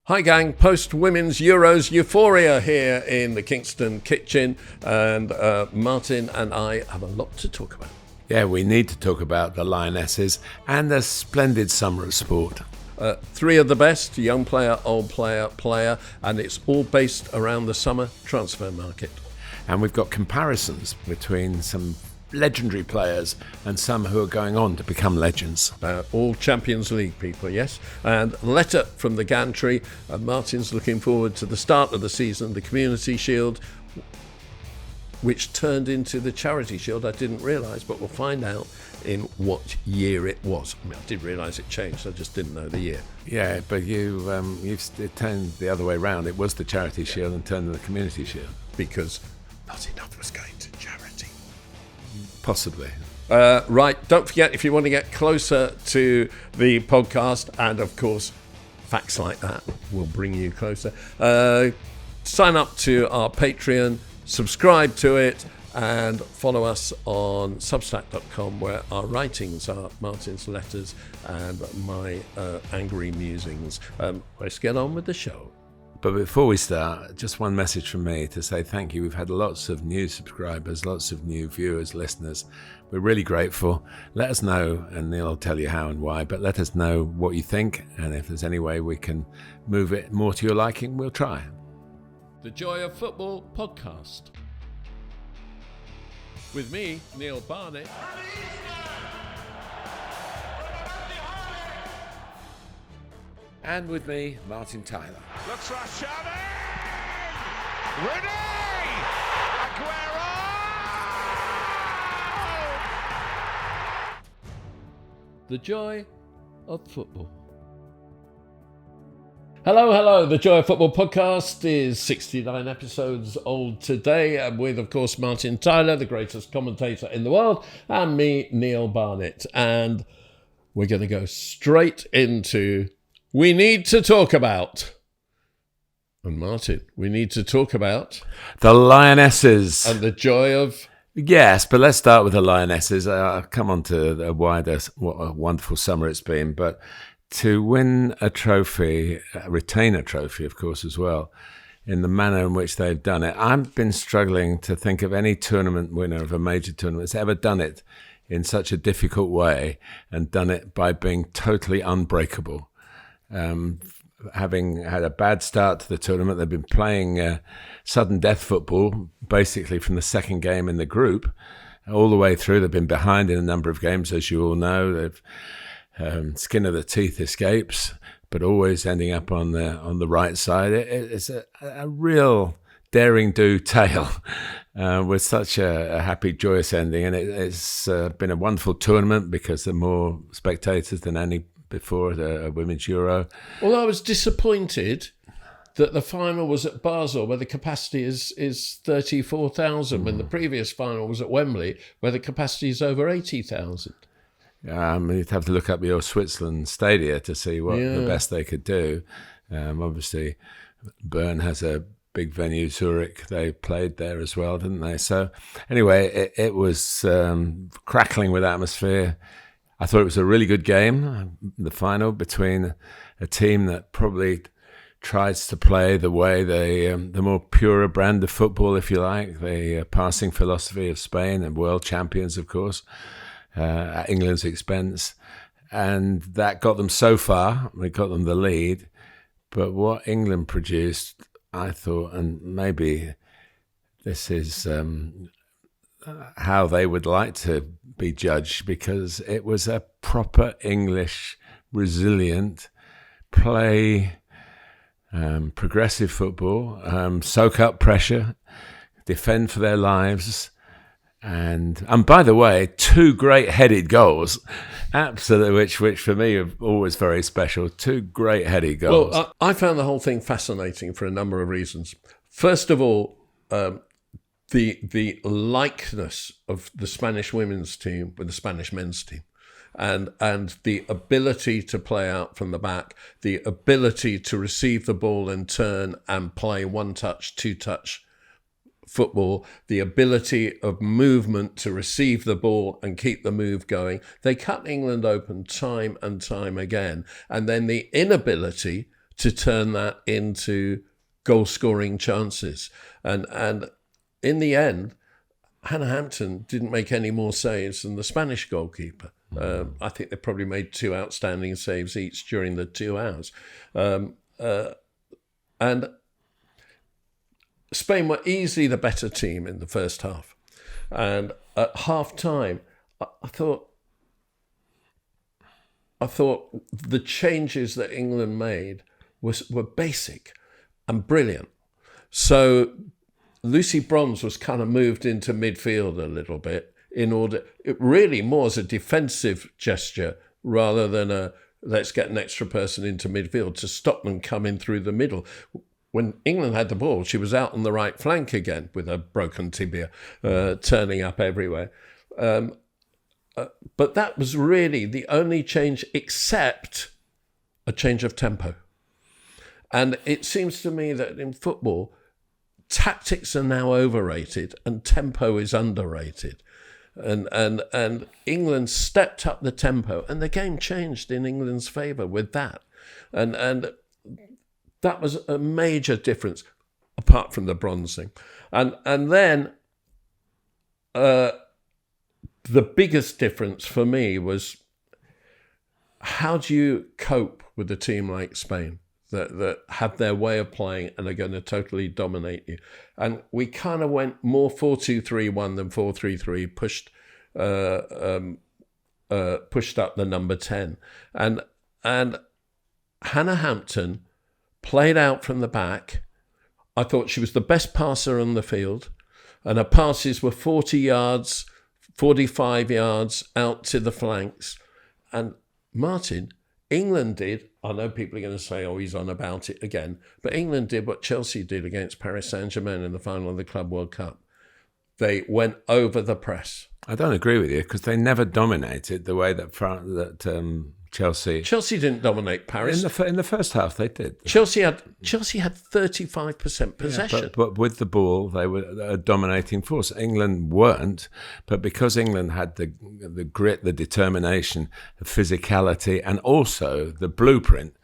Hi gang, post-Women's Euros euphoria here in the Kingston kitchen, and Martin and I have a lot to talk about. Yeah, we need to talk about the Lionesses and a splendid summer of sport. Three of the best, young player, old player, and it's all based around the summer transfer market. And we've got comparisons between some legendary players and some who are going on to become legends. All Champions League people, yes. And letter from the Gantry. Martin's looking forward to the start of the season, the Community Shield, which turned into the Charity Shield. I didn't realise, but we'll find out in what year it was. I mean, I did realise it changed, I just didn't know the year. Yeah, but you've it turned the other way round. It was the Charity Shield and turned to the Community Shield. Because not enough was going to charity. Possibly. Right, don't forget, if you want to get closer to the podcast, and of course, facts like that will bring you closer, sign up to our Patreon, subscribe to it, and follow us on substack.com, where our writings are Martin's letters and my angry musings. Let's get on with the show. But before we start, just one message from me to say thank you. We've had lots of new subscribers, lots of new viewers, listeners. We're really grateful. Let us know, and Neil will tell you how and why, but let us know what you think, and if there's any way we can move it more to your liking, we'll try. The Joy of Football podcast. With me, Neil Barnett. And with me, Martin Tyler. Looks for Xavi! Ready! Aguero! The Joy of Football. Hello. The Joy of Football podcast is 69 episodes old today, and with, of course, Martin Tyler, the greatest commentator in the world, and me, Neil Barnett. And we're going to go straight into We Need to Talk About. And Martin, we need to talk about the Lionesses. And the joy of... Yes, but let's start with the Lionesses. I'll come on to the wider, what a wonderful summer it's been. But to win a trophy, retain a trophy, of course, as well, in the manner in which they've done it. I've been struggling to think of any tournament winner of a major tournament that's ever done it in such a difficult way and done it by being totally unbreakable. Having had a bad start to the tournament, they've been playing sudden death football, basically from the second game in the group all the way through. They've been behind in a number of games, as you all know. They've skin of the teeth escapes, but always ending up on the right side. It's a real daring do tale with such a happy, joyous ending, and it's been a wonderful tournament because there are more spectators than any before the Women's Euro. Well, I was disappointed that the final was at Basel, where the capacity is 34,000, when the previous final was at Wembley, where the capacity is over 80,000. You'd have to look up your Switzerland stadia to see what the best they could do. Obviously, Bern has a big venue, Zurich. They played there as well, didn't they? So anyway, it was crackling with atmosphere. I thought it was a really good game, the final, between a team that probably tries to play the way the more purer brand of football, if you like, the passing philosophy of Spain, and world champions, of course, at England's expense. And that got them so far. It got them the lead. But what England produced, I thought, and maybe this is how they would like to be judged, because it was a proper English, resilient play, progressive football, soak up pressure, defend for their lives, and by the way, two great headed goals, absolutely, which for me are always very special. Two great headed goals. Well, I found the whole thing fascinating for a number of reasons. First of all, the likeness of the Spanish women's team with the Spanish men's team, and the ability to play out from the back, the ability to receive the ball and turn and play one-touch, two-touch football, the ability of movement to receive the ball and keep the move going. They cut England open time and time again. And then the inability to turn that into goal-scoring chances. And in the end, Hannah Hampton didn't make any more saves than the Spanish goalkeeper. I think they probably made 2 outstanding saves each during the 2 hours. And Spain were easily the better team in the first half. And at half-time, I thought the changes that England made were basic and brilliant. So Lucy Bronze was kind of moved into midfield a little bit it really more as a defensive gesture rather than a let's get an extra person into midfield to stop them coming through the middle. When England had the ball, she was out on the right flank again with a broken tibia turning up everywhere. But that was really the only change except a change of tempo. And it seems to me that in football, tactics are now overrated and tempo is underrated. And England stepped up the tempo and the game changed in England's favour with that. And that was a major difference, apart from the bronze thing. And then the biggest difference for me was, how do you cope with a team like Spain that have their way of playing and are going to totally dominate you? And we kind of went more 4-2-3-1 than 4-3-3, pushed up the number 10. And Hannah Hampton played out from the back. I thought she was the best passer on the field, and her passes were 40 yards, 45 yards out to the flanks. And Martin, England did, I know people are going to say, oh, he's on about it again, but England did what Chelsea did against Paris Saint-Germain in the final of the Club World Cup. They went over the press. I don't agree with you, because they never dominated the way that Chelsea didn't dominate Paris. In the first half, they did. Chelsea had 35% possession. Yeah, but with the ball, they were a dominating force. England weren't, but because England had the grit, the determination, the physicality, and also the blueprint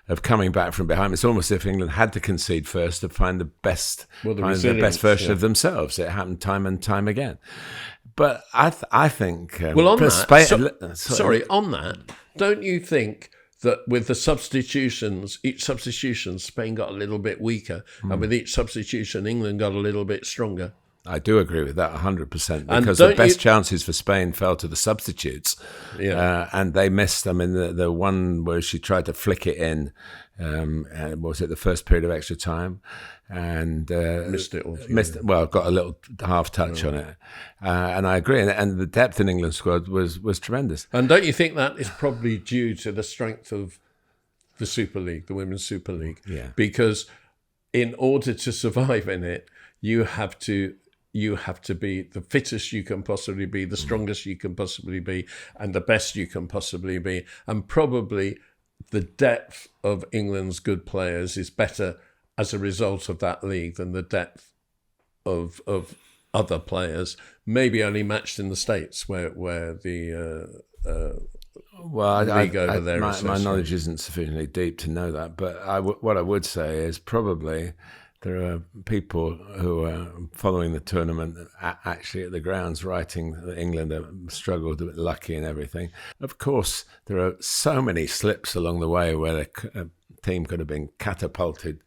of coming back from behind, it's almost as if England had to concede first to find the best version of themselves. It happened time and time again. But I think on that, don't you think that with the substitutions, each substitution, Spain got a little bit weaker, and with each substitution, England got a little bit stronger? I do agree with that 100%, because the best chances for Spain fell to the substitutes. Yeah. And they missed. I mean, the one where she tried to flick it in, was it the first period of extra time? And missed it all. Got a little half touch on it. And I agree. And the depth in England's squad was tremendous. And don't you think that is probably due to the strength of the Super League, the Women's Super League? Yeah. Because in order to survive in it, you have to be the fittest you can possibly be, the strongest you can possibly be, and the best you can possibly be. And probably the depth of England's good players is better as a result of that league than the depth of other players, maybe only matched in the States, where the league over there is so my strong. knowledge isn't sufficiently deep to know that, but what I would say is probably there are people who are following the tournament actually at the grounds writing that England have struggled, a bit lucky and everything. Of course, there are so many slips along the way where the team could have been catapulted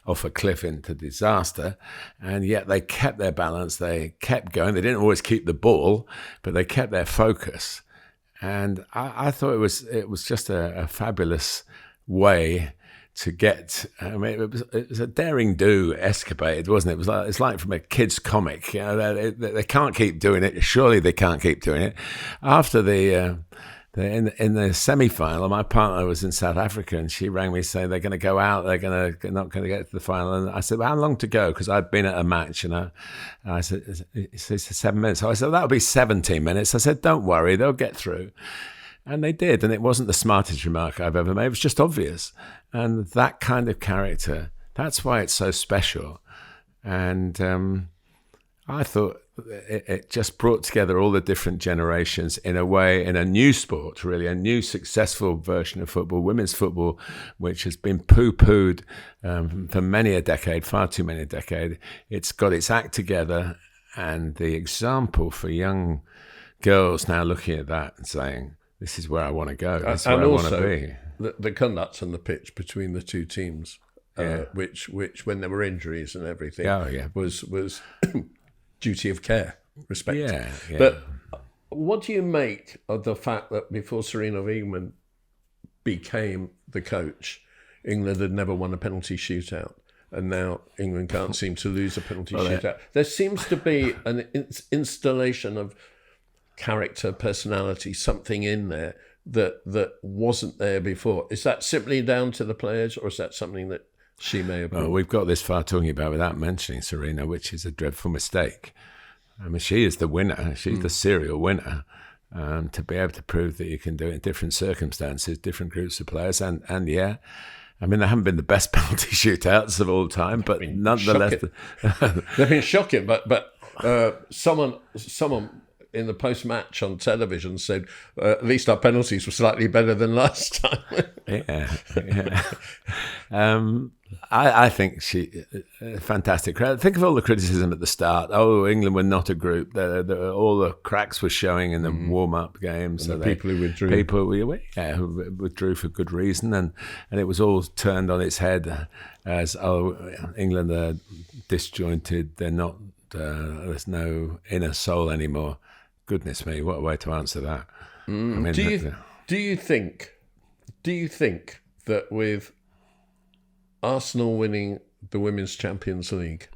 off a cliff into disaster, and yet they kept their balance, they kept going. They didn't always keep the ball, but they kept their focus. And I thought it was just a fabulous way to get. I mean, it was a daring do escapade, wasn't it? It's like from a kid's comic. You know, they can't keep doing it. Surely they can't keep doing it. After in the semi-final, my partner was in South Africa, and she rang me saying they're going to go out. They're not going to get to the final. And I said, well, how long to go? Because I'd been at a match, and I said, it's 7 minutes. So I said, that'll be 17 minutes. I said, don't worry, they'll get through. And they did, and it wasn't the smartest remark I've ever made. It was just obvious. And that kind of character, that's why it's so special. And I thought it just brought together all the different generations in a way, in a new sport, really, a new successful version of football, women's football, which has been poo-pooed for many a decade, far too many a decade. It's got its act together, and the example for young girls now looking at that and saying, this is where I want to go, this is where I want to be. The conduct on the pitch between the two teams, which when there were injuries and everything, was duty of care, respect. Yeah. But what do you make of the fact that before Sarina Wiegman became the coach, England had never won a penalty shootout, and now England can't seem to lose a penalty shootout? There seems to be an installation of character, personality, something in there that wasn't there before. Is that simply down to the players, or is that something that she may have brought? Well, we've got this far talking about without mentioning Sarina, which is a dreadful mistake. I mean, she is the winner. She's the serial winner. To be able to prove that you can do it in different circumstances, different groups of players, and yeah, I mean, they haven't been the best penalty shootouts of all time, but nonetheless, they've been shocking. But someone in the post-match on television said, at least our penalties were slightly better than last time. I think she fantastic. Think of all the criticism at the start. Oh, England were not a group. All the cracks were showing in the warm-up games. And so people who withdrew. Who withdrew for good reason. And it was all turned on its head as, England are disjointed. They're not, there's no inner soul anymore. Goodness me, what a way to answer that. I mean, do you think that with Arsenal winning the Women's Champions League,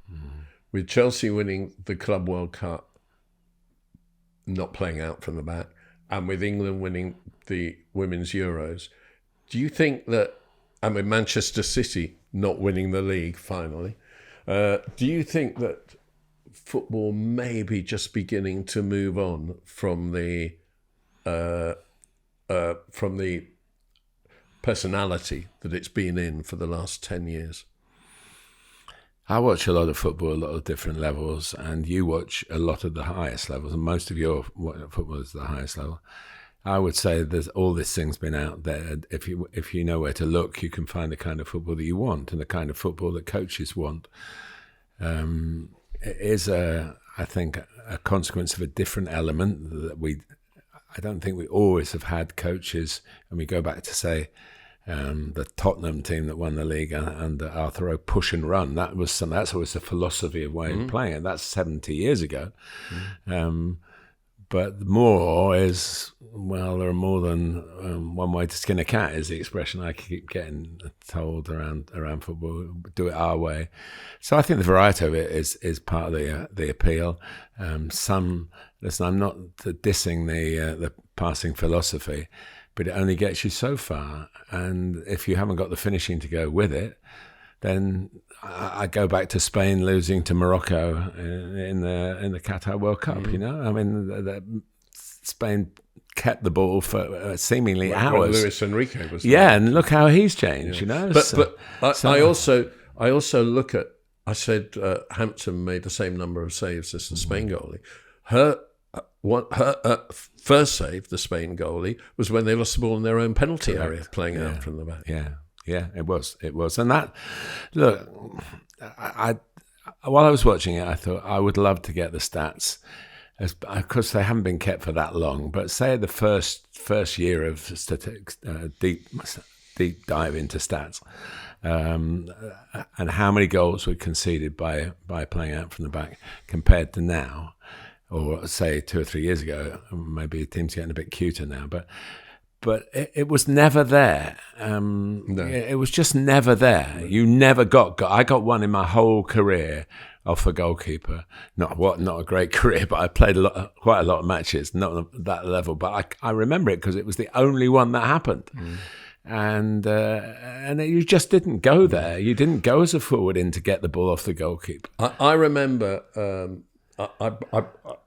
with Chelsea winning the Club World Cup, not playing out from the back, and with England winning the Women's Euros, do you think that, and with Manchester City not winning the league finally, do you think that football may be just beginning to move on from the personality that it's been in for the last 10 years? I watch a lot of football, a lot of different levels, and you watch a lot of the highest levels, and most of your football is the highest level. I would say there's all this thing's been out there. If you know where to look, you can find the kind of football that you want and the kind of football that coaches want. It is, I think, a consequence of a different element that I don't think we always have had coaches, and we go back to, say, the Tottenham team that won the league under Arthur O, push and run. That's always the philosophy of way of playing it. That's 70 years ago. But more is, well, there are more than one way to skin a cat, is the expression I keep getting told around football. Do it our way. So I think the variety of it is part of the appeal. Listen, I'm not dissing the passing philosophy, but it only gets you so far. And if you haven't got the finishing to go with it, then I go back to Spain losing to Morocco in the Qatar World Cup. You know, I mean, Spain kept the ball for seemingly hours. When Luis Enrique was there. Yeah, and look how he's changed. You know, I also look at. I said Hampton made the same number of saves as the Spain goalie. Her first save, the Spain goalie, was when they lost the ball in their own penalty area, playing out from the back. Yeah, it was, and that. Look, while I was watching it, I thought I would love to get the stats, because they haven't been kept for that long. But say the first year of statistics, deep dive into stats, and how many goals were conceded by playing out from the back compared to now, or say 2 or 3 years ago. Maybe teams getting a bit cuter now, but it was never there. No. It was just never there. You never got. I got one in my whole career off a goalkeeper. Not a great career, but I played quite a lot of matches, not at that level. But I remember it because it was the only one that happened. And you just didn't go there. You didn't go as a forward in to get the ball off the goalkeeper. I remember.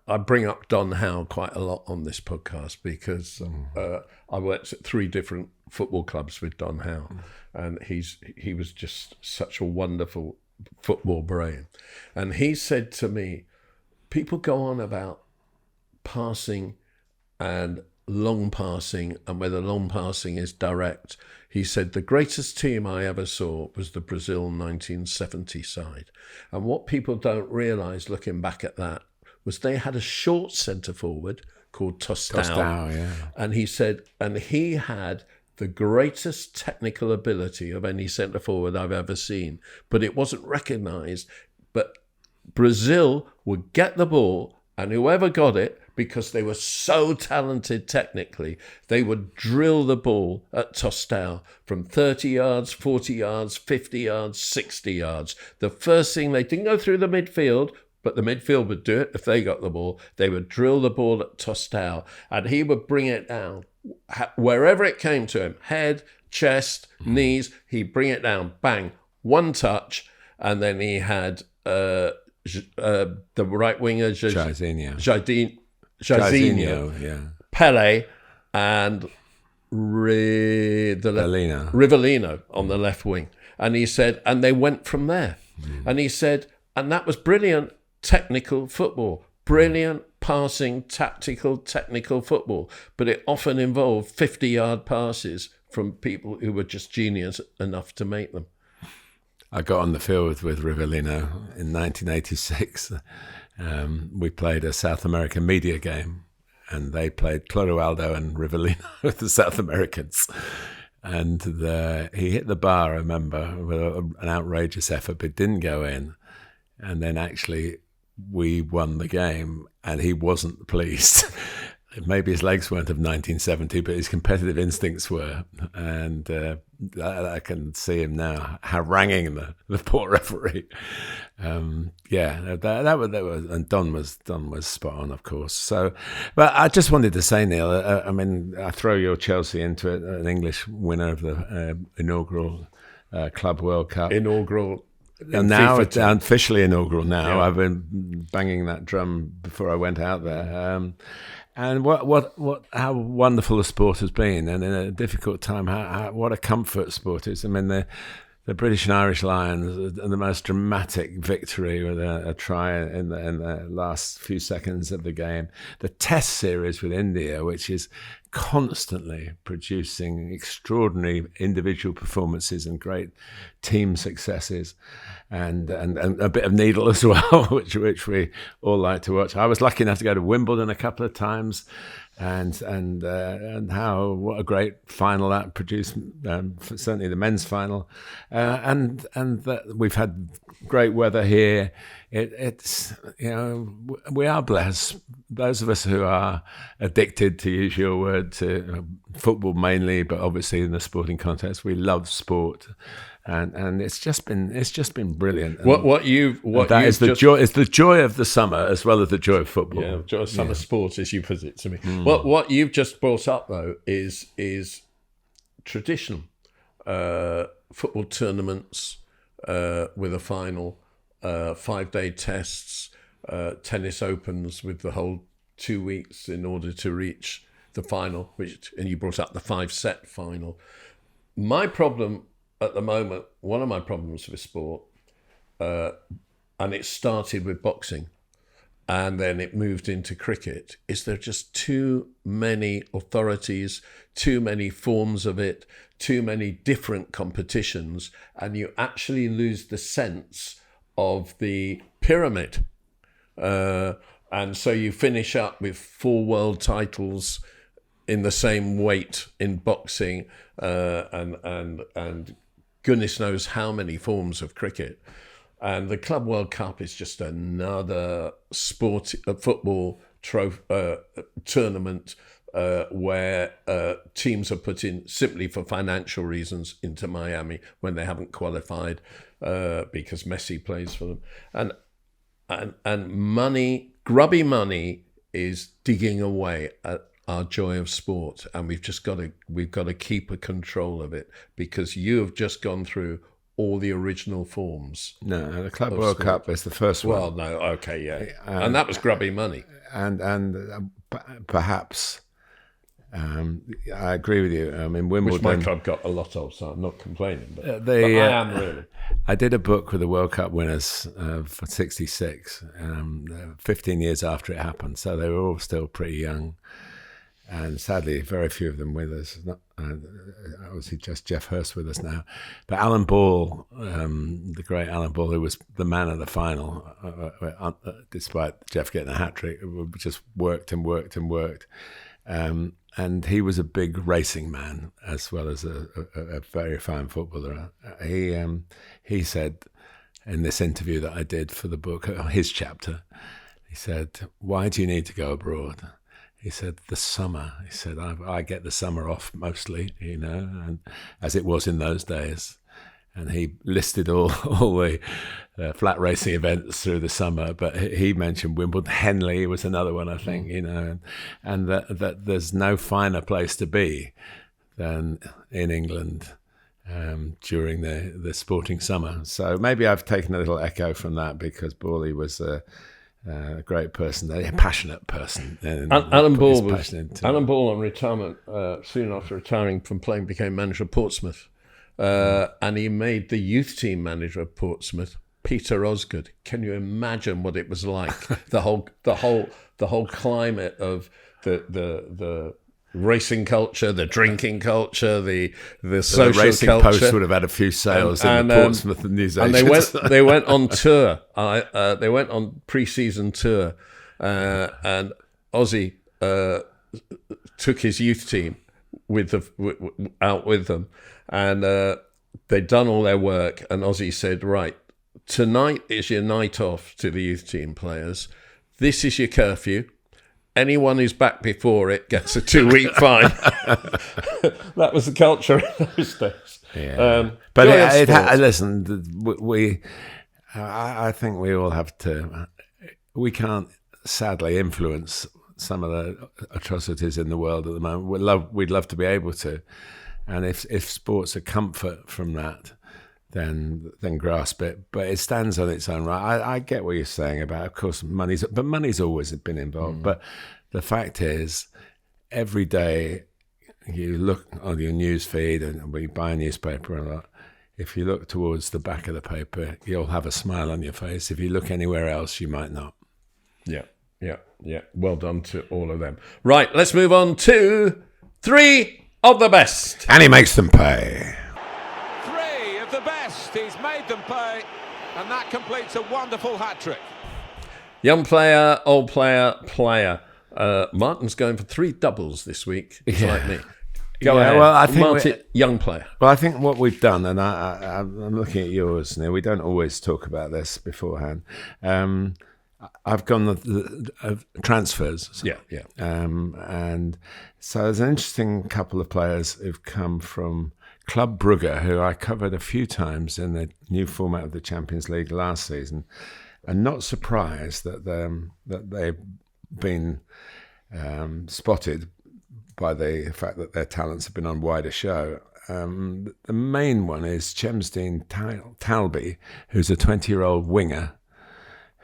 I bring up Don Howe quite a lot on this podcast because I worked at 3 different football clubs with Don Howe, and he was just such a wonderful football brain. And he said to me, people go on about passing and long passing and whether long passing is direct. He said, the greatest team I ever saw was the Brazil 1970 side. And what people don't realise looking back at that was they had a short centre forward called Tostão. Yeah. And he said, and he had the greatest technical ability of any centre forward I've ever seen, but it wasn't recognised. But Brazil would get the ball, and whoever got it, because they were so talented technically, they would drill the ball at Tostão from 30 yards, 40 yards, 50 yards, 60 yards. The first thing, they didn't go through the midfield, but the midfield would do it if they got the ball. They would drill the ball at Tostão, and he would bring it down. Wherever it came to him, head, chest, knees, he'd bring it down, bang, one touch, and then he had the right winger, Jairzinho, yeah. Pele, and Rivellino on the left wing. And he said, and they went from there. And he said, and that was brilliant technical football, brilliant passing, tactical, technical football. But it often involved 50-yard passes from people who were just genius enough to make them. I got on the field with Rivellino in 1986. We played a South American media game, and they played Clodoaldo and Rivellino with the South Americans. And he hit the bar, I remember, with an outrageous effort, but didn't go in. And then actually we won the game, and he wasn't pleased. Maybe his legs weren't of 1970, but his competitive instincts were. And I can see him now haranguing the poor referee. That was, and Don was spot on, of course. So, but I just wanted to say, Neil, I mean, I throw your Chelsea into it, an English winner of the inaugural Club World Cup. And now it's officially inaugural now. Yeah. I've been banging that drum before I went out there. And how wonderful the sport has been, and in a difficult time, what a comfort sport is. I mean, the British and Irish Lions, the most dramatic victory with a try in the last few seconds of the game. The Test series with India, which is constantly producing extraordinary individual performances and great team successes, and a bit of needle as well, which we all like to watch. I was lucky enough to go to Wimbledon a couple of times, and what a great final that produced, certainly the men's final, and that we've had great weather here. It's we are blessed. Those of us who are addicted, to use your word, to football mainly, but obviously in the sporting context, we love sport, and it's just been brilliant. And it's the joy of the summer as well as the joy of football. Yeah, joy of summer sport, as you put it to me. What you've just brought up though is traditional football tournaments with a final. 5-day tests, tennis opens with the whole 2 weeks in order to reach the final, and you brought up the 5-set final. My problem at the moment, one of my problems with sport, and it started with boxing, and then it moved into cricket, is there are just too many authorities, too many forms of it, too many different competitions, and you actually lose the sense of the pyramid, and so you finish up with 4 world titles in the same weight in boxing, and goodness knows how many forms of cricket. And the Club World Cup is just another football tournament where teams are put in simply for financial reasons into Miami when they haven't qualified because Messi plays for them, and money, grubby money, is digging away at our joy of sport, and we've got to keep a control of it, because you have just gone through all the original forms. No, the Club World Cup is the first one. Well, no, okay, yeah, and that was grubby money, and perhaps I agree with you. I mean, Wimbledon, which my club got a lot of, so I'm not complaining. But I am really. I did a book with the World Cup winners for '66, 15 years after it happened. So they were all still pretty young. And sadly, very few of them with us. Obviously, just Jeff Hurst with us now. But Alan Ball, the great Alan Ball, who was the man of the final, despite Jeff getting a hat-trick, just worked and worked and worked. And he was a big racing man as well as a very fine footballer. He said in this interview that I did for the book, his chapter, he said, "Why do you need to go abroad?" He said, "The summer." He said, I get the summer off mostly, and as it was in those days. And he listed all the flat racing events through the summer, but he mentioned Wimbledon. Henley was another one, I think, and that there's no finer place to be than in England during the sporting summer. So maybe I've taken a little echo from that because Borley was a great person, a passionate person. Alan Ball on retirement, soon after retiring from playing, became manager of Portsmouth. And he made the youth team manager of Portsmouth, Peter Osgood. Can you imagine what it was like? the whole climate of the racing culture, the drinking culture, the social the racing culture. Post would have had a few sales in the Portsmouth newsagents. And they went on tour. They went on pre-season tour, and Ozzy took his youth team out with them, and they'd done all their work. And Ozzy said, "Right, tonight is your night off to the youth team players. This is your curfew. Anyone who's back before it gets a 2-week fine." That was the culture in those days. Yeah. But listen, I think we all have to. We can't sadly influence some of the atrocities in the world at the moment. We'd love to be able to, and if sport's a comfort from that, then grasp it. But it stands on its own right. I get what you're saying about, of course, money's always been involved. But the fact is, every day you look on your news feed and when you buy a newspaper a lot, if you look towards the back of the paper, you'll have a smile on your face. If you look anywhere else, you might not. Yeah. Well done to all of them. Right, let's move on to 3 of the best. And he makes them pay. 3 of the best. He's made them pay, and that completes a wonderful hat-trick. Young player, old player. Martin's going for 3 doubles this week, like me. Go ahead. Well, I think Martin, young player. Well, I think what we've done, and I'm looking at yours now, we don't always talk about this beforehand. I've gone the transfers. Yeah. And so there's an interesting couple of players who've come from Club Brugge, who I covered a few times in the new format of the Champions League last season, and not surprised that they've been spotted by the fact that their talents have been on wider show. The main one is Chemsdine Talbi, who's a 20-year-old winger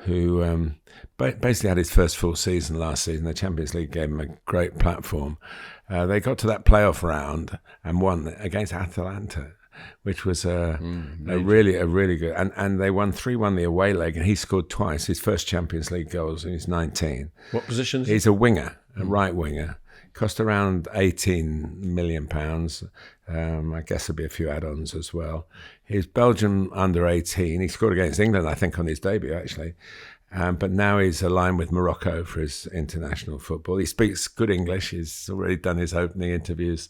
who basically had his first full season last season. The Champions League gave him a great platform. They got to that playoff round and won against Atalanta, which was a really good. And they won 3-1 the away leg, and he scored twice, his first Champions League goals, and he's 19. What position is he? He's a winger, a right winger. Cost around £18 million. I guess there'll be a few add-ons as well. He's Belgium under 18. He scored against England, I think, on his debut, actually. But now he's aligned with Morocco for his international football. He speaks good English. He's already done his opening interviews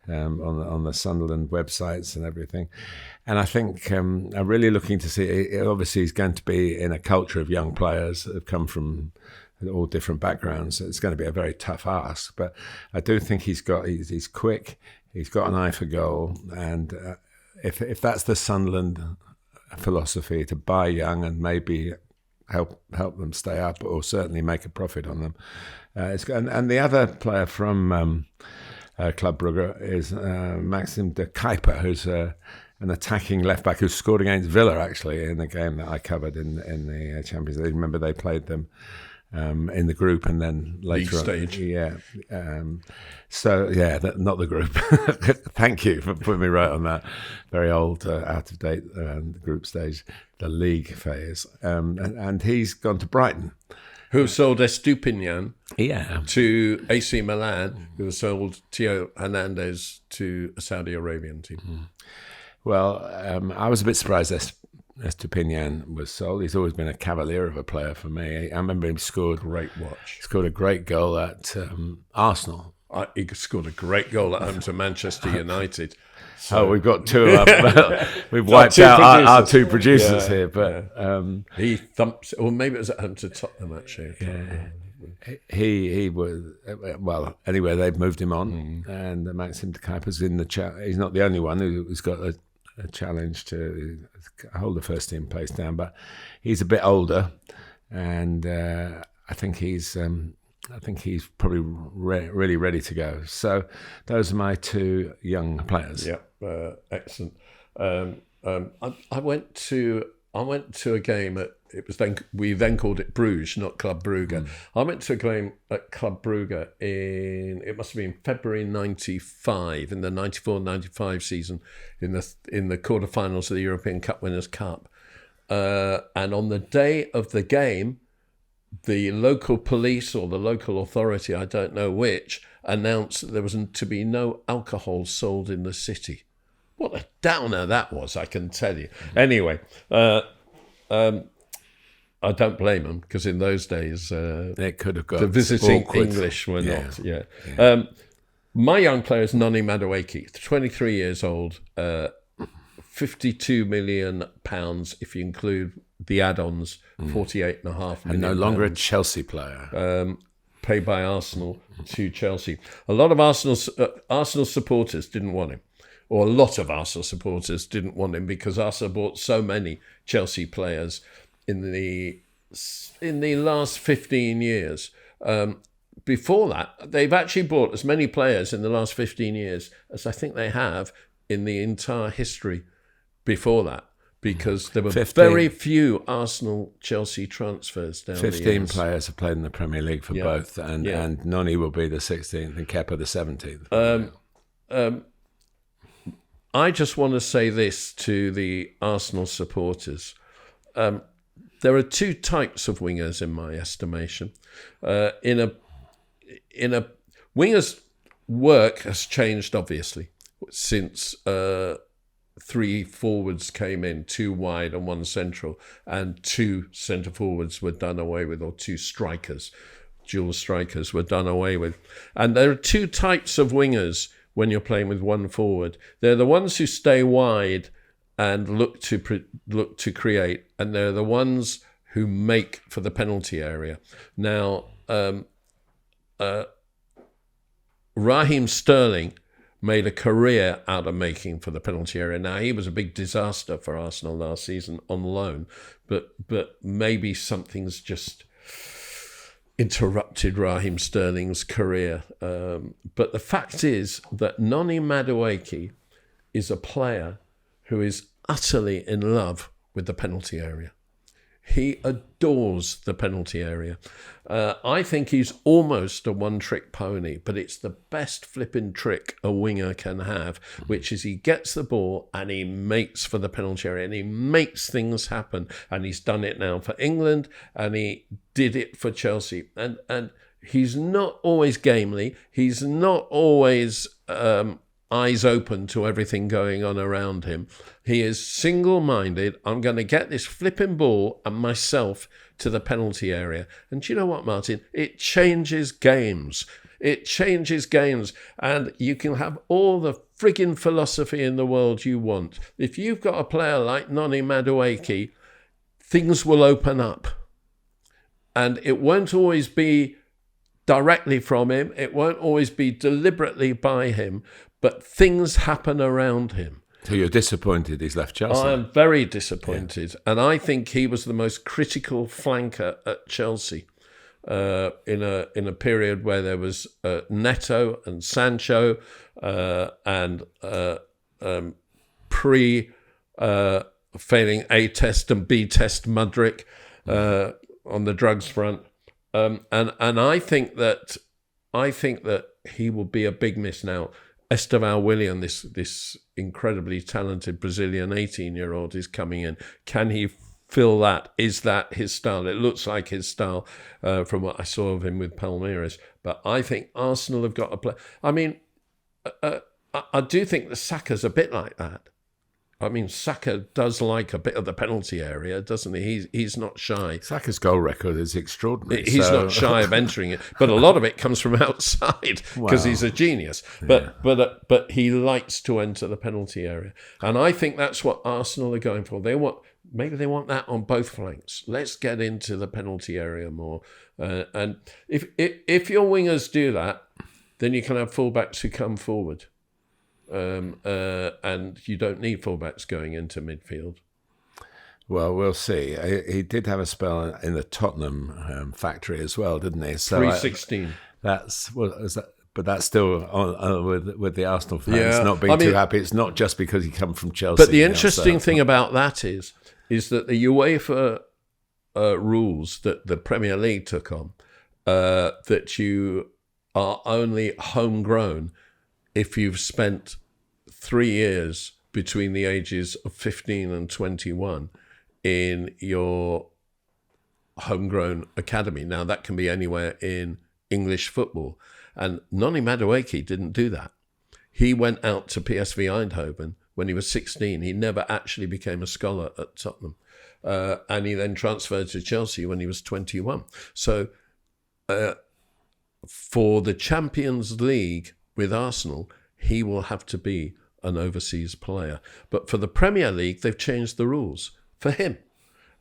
on the Sunderland websites and everything. And I think I'm really looking to see, obviously he's going to be in a culture of young players that have come from all different backgrounds. It's going to be a very tough ask, but I do think he's quick, he's got an eye for goal, and if that's the Sunderland philosophy, to buy young and maybe help them stay up, or certainly make a profit on them. And the other player from Club Brugge is Maxim de Cuyper, who's an attacking left back who scored against Villa actually in the game that I covered in the Champions League. Remember, they played them in the group, and then later on, stage. Yeah. Not the group. Thank you for putting me right on that. Very old, out of date group stage, the league phase. And he's gone to Brighton. Who sold Estupiñán Yeah. to AC Milan, who sold Theo Hernandez to a Saudi Arabian team. Well, I was a bit surprised Estupiñán was sold. He's always been a cavalier of a player for me. I remember him scored a great goal at Arsenal. He scored a great goal at home to Manchester United. So we've got two of them. We've wiped out our two producers here. But he thumped, or maybe it was at home to Tottenham, actually. He was, well, anyway, they've moved him on. And Maxim Cuyper's in the he's not the only one who's got a challenge to hold the first team place down. But he's a bit older. And I think he's probably really ready to go. So those are my two young players. Yeah, excellent. I went to a game at, we then called it Bruges, not Club Brugge. I went to a game at Club Brugge it must have been February '95, in the 94-95 season, in the quarterfinals of the European Cup Winners' Cup. And on the day of the game, the local police or the local authority, I don't know which, announced that there was to be no alcohol sold in the city. What a downer that was, I can tell you. Anyway, I don't blame them, because in those days, it could have got the visiting awkward. English were not. Yeah. My young player is Noni Madueke, 23 years old, £52 million if you include the add-ons, 48.5 million. And no longer a Chelsea player. Paid by Arsenal to Chelsea. A lot of Arsenal supporters didn't want him, or a lot of Arsenal supporters didn't want him, because Arsenal bought so many Chelsea players in the last 15 years. Before that, they've actually bought as many players in the last 15 years as I think they have in the entire history before that, because there were very few Arsenal-Chelsea transfers down 15 the years. players have played in the Premier League for both, and Noni will be the 16th and Kepa the 17th. I just want to say this to the Arsenal supporters. There are two types of wingers in my estimation. Wingers' work has changed, obviously, since 3 forwards came in, 2 wide and 1 central, and 2 centre forwards were done away with, or 2 strikers, dual strikers were done away with. And there are 2 types of wingers when you're playing with 1 forward. They're the ones who stay wide and look to create, and they're the ones who make for the penalty area. Now, Raheem Sterling made a career out of making for the penalty area. Now, he was a big disaster for Arsenal last season on loan, but maybe something's just interrupted Raheem Sterling's career. But the fact is that Noni Madueke is a player who is utterly in love with the penalty area. He adores the penalty area. I think he's almost a one-trick pony, but it's the best flipping trick a winger can have, which is he gets the ball and he makes for the penalty area, and he makes things happen. And he's done it now for England, and he did it for Chelsea. And he's not always gamely. He's not always eyes open to everything going on around him. He is single-minded. I'm going to get this flipping ball and myself to the penalty area. And do you know what, Martin? It changes games. It changes games. And you can have all the frigging philosophy in the world you want. If you've got a player like Noni Madueke, things will open up. And it won't always be directly from him. It won't always be deliberately by him. But things happen around him. So you're disappointed he's left Chelsea? I am very disappointed. Yeah. And I think he was the most critical flanker at Chelsea in a period where there was Neto and Sancho and failing A-test and B-test Mudryk on the drugs front. And I think that he will be a big miss now. Estevão William, this incredibly talented Brazilian 18-year-old, is coming in. Can he fill that? Is that his style? It looks like his style from what I saw of him with Palmeiras. But I think Arsenal have got to play. I mean, I do think that Saka's a bit like that. I mean, Saka does like a bit of the penalty area, doesn't he? He's not shy. Saka's goal record is extraordinary. He's not shy of entering it, but a lot of it comes from outside because he's a genius. But he likes to enter the penalty area, and I think that's what Arsenal are going for. Maybe they want that on both flanks. Let's get into the penalty area more, and if your wingers do that, then you can have fullbacks who come forward. And you don't need fullbacks going into midfield. Well, we'll see. He did have a spell in the Tottenham factory as well, didn't he? So 316. But that's still with the Arsenal fans not being too happy. It's not just because he come from Chelsea. But the interesting thing about that is that the UEFA rules that the Premier League took on, that you are only homegrown if you've spent 3 years between the ages of 15 and 21 in your homegrown academy. Now, that can be anywhere in English football. And Noni Madueke didn't do that. He went out to PSV Eindhoven when he was 16. He never actually became a scholar at Tottenham. And he then transferred to Chelsea when he was 21. So for the Champions League with Arsenal, he will have to be an overseas player. But for the Premier League, they've changed the rules for him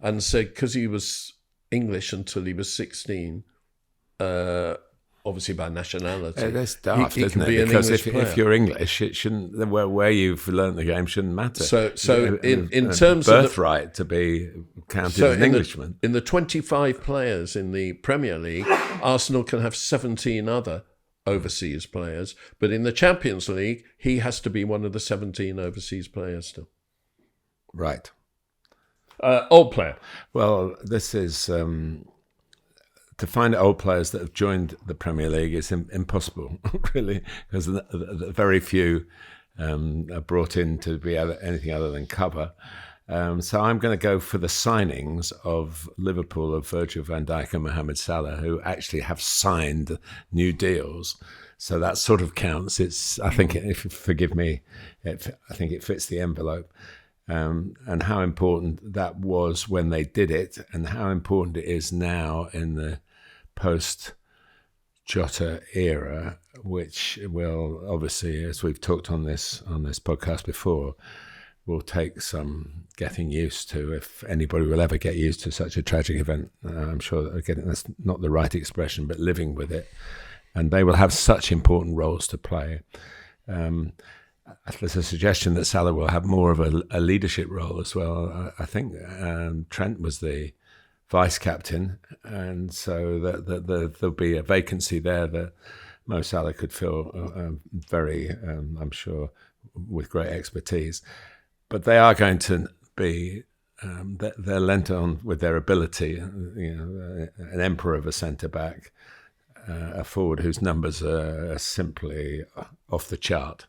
and said because he was English until he was 16, obviously by nationality. That's daft, isn't it? Because if you're English, it shouldn't. Where you've learned the game shouldn't matter. So in terms of birthright to be counted as an Englishman. In the 25 players in the Premier League, Arsenal can have 17 other overseas players, but in the Champions League, he has to be one of the 17 overseas players still. Right. Old player. Well, this is to find old players that have joined the Premier League is impossible, really, because very few are brought in to be anything other than cover. So I'm going to go for the signings of Liverpool of Virgil van Dijk and Mohamed Salah, who actually have signed new deals. So that sort of counts. I think, if you forgive me, I think it fits the envelope. And how important that was when they did it, and how important it is now in the post-Jota era, which will obviously, as we've talked on this podcast before, will take some getting used to, if anybody will ever get used to such a tragic event. I'm sure that, again, that's not the right expression, but living with it. And they will have such important roles to play. There's a suggestion that Salah will have more of a leadership role as well. I think Trent was the vice captain, and so there'll be a vacancy there that Mo Salah could fill very, I'm sure, with great expertise. But they are going to be, they're lent on with their ability, an emperor of a centre-back, a forward whose numbers are simply off the chart.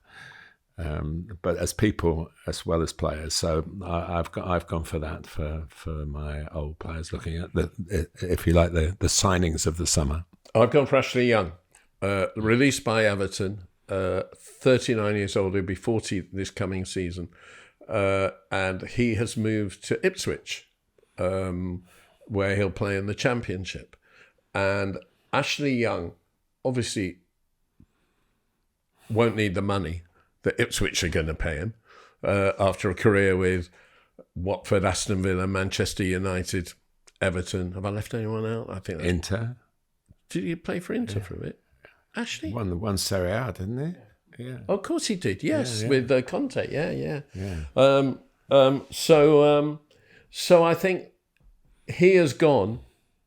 But as people as well as players, so I've gone for that for my old players. Looking at if you like, the signings of the summer. I've gone for Ashley Young, released by Everton, 39 years old. He'll be 40 this coming season, and he has moved to Ipswich, where he'll play in the Championship. And Ashley Young obviously won't need the money that Ipswich are going to pay him after a career with Watford, Aston Villa, Manchester United, Everton. Have I left anyone out? I think Inter. Did he play for Inter for a bit? Ashley? Won Serie A, didn't he? Yeah. Oh, of course he did. Yes, with Conte. Yeah. So I think he has gone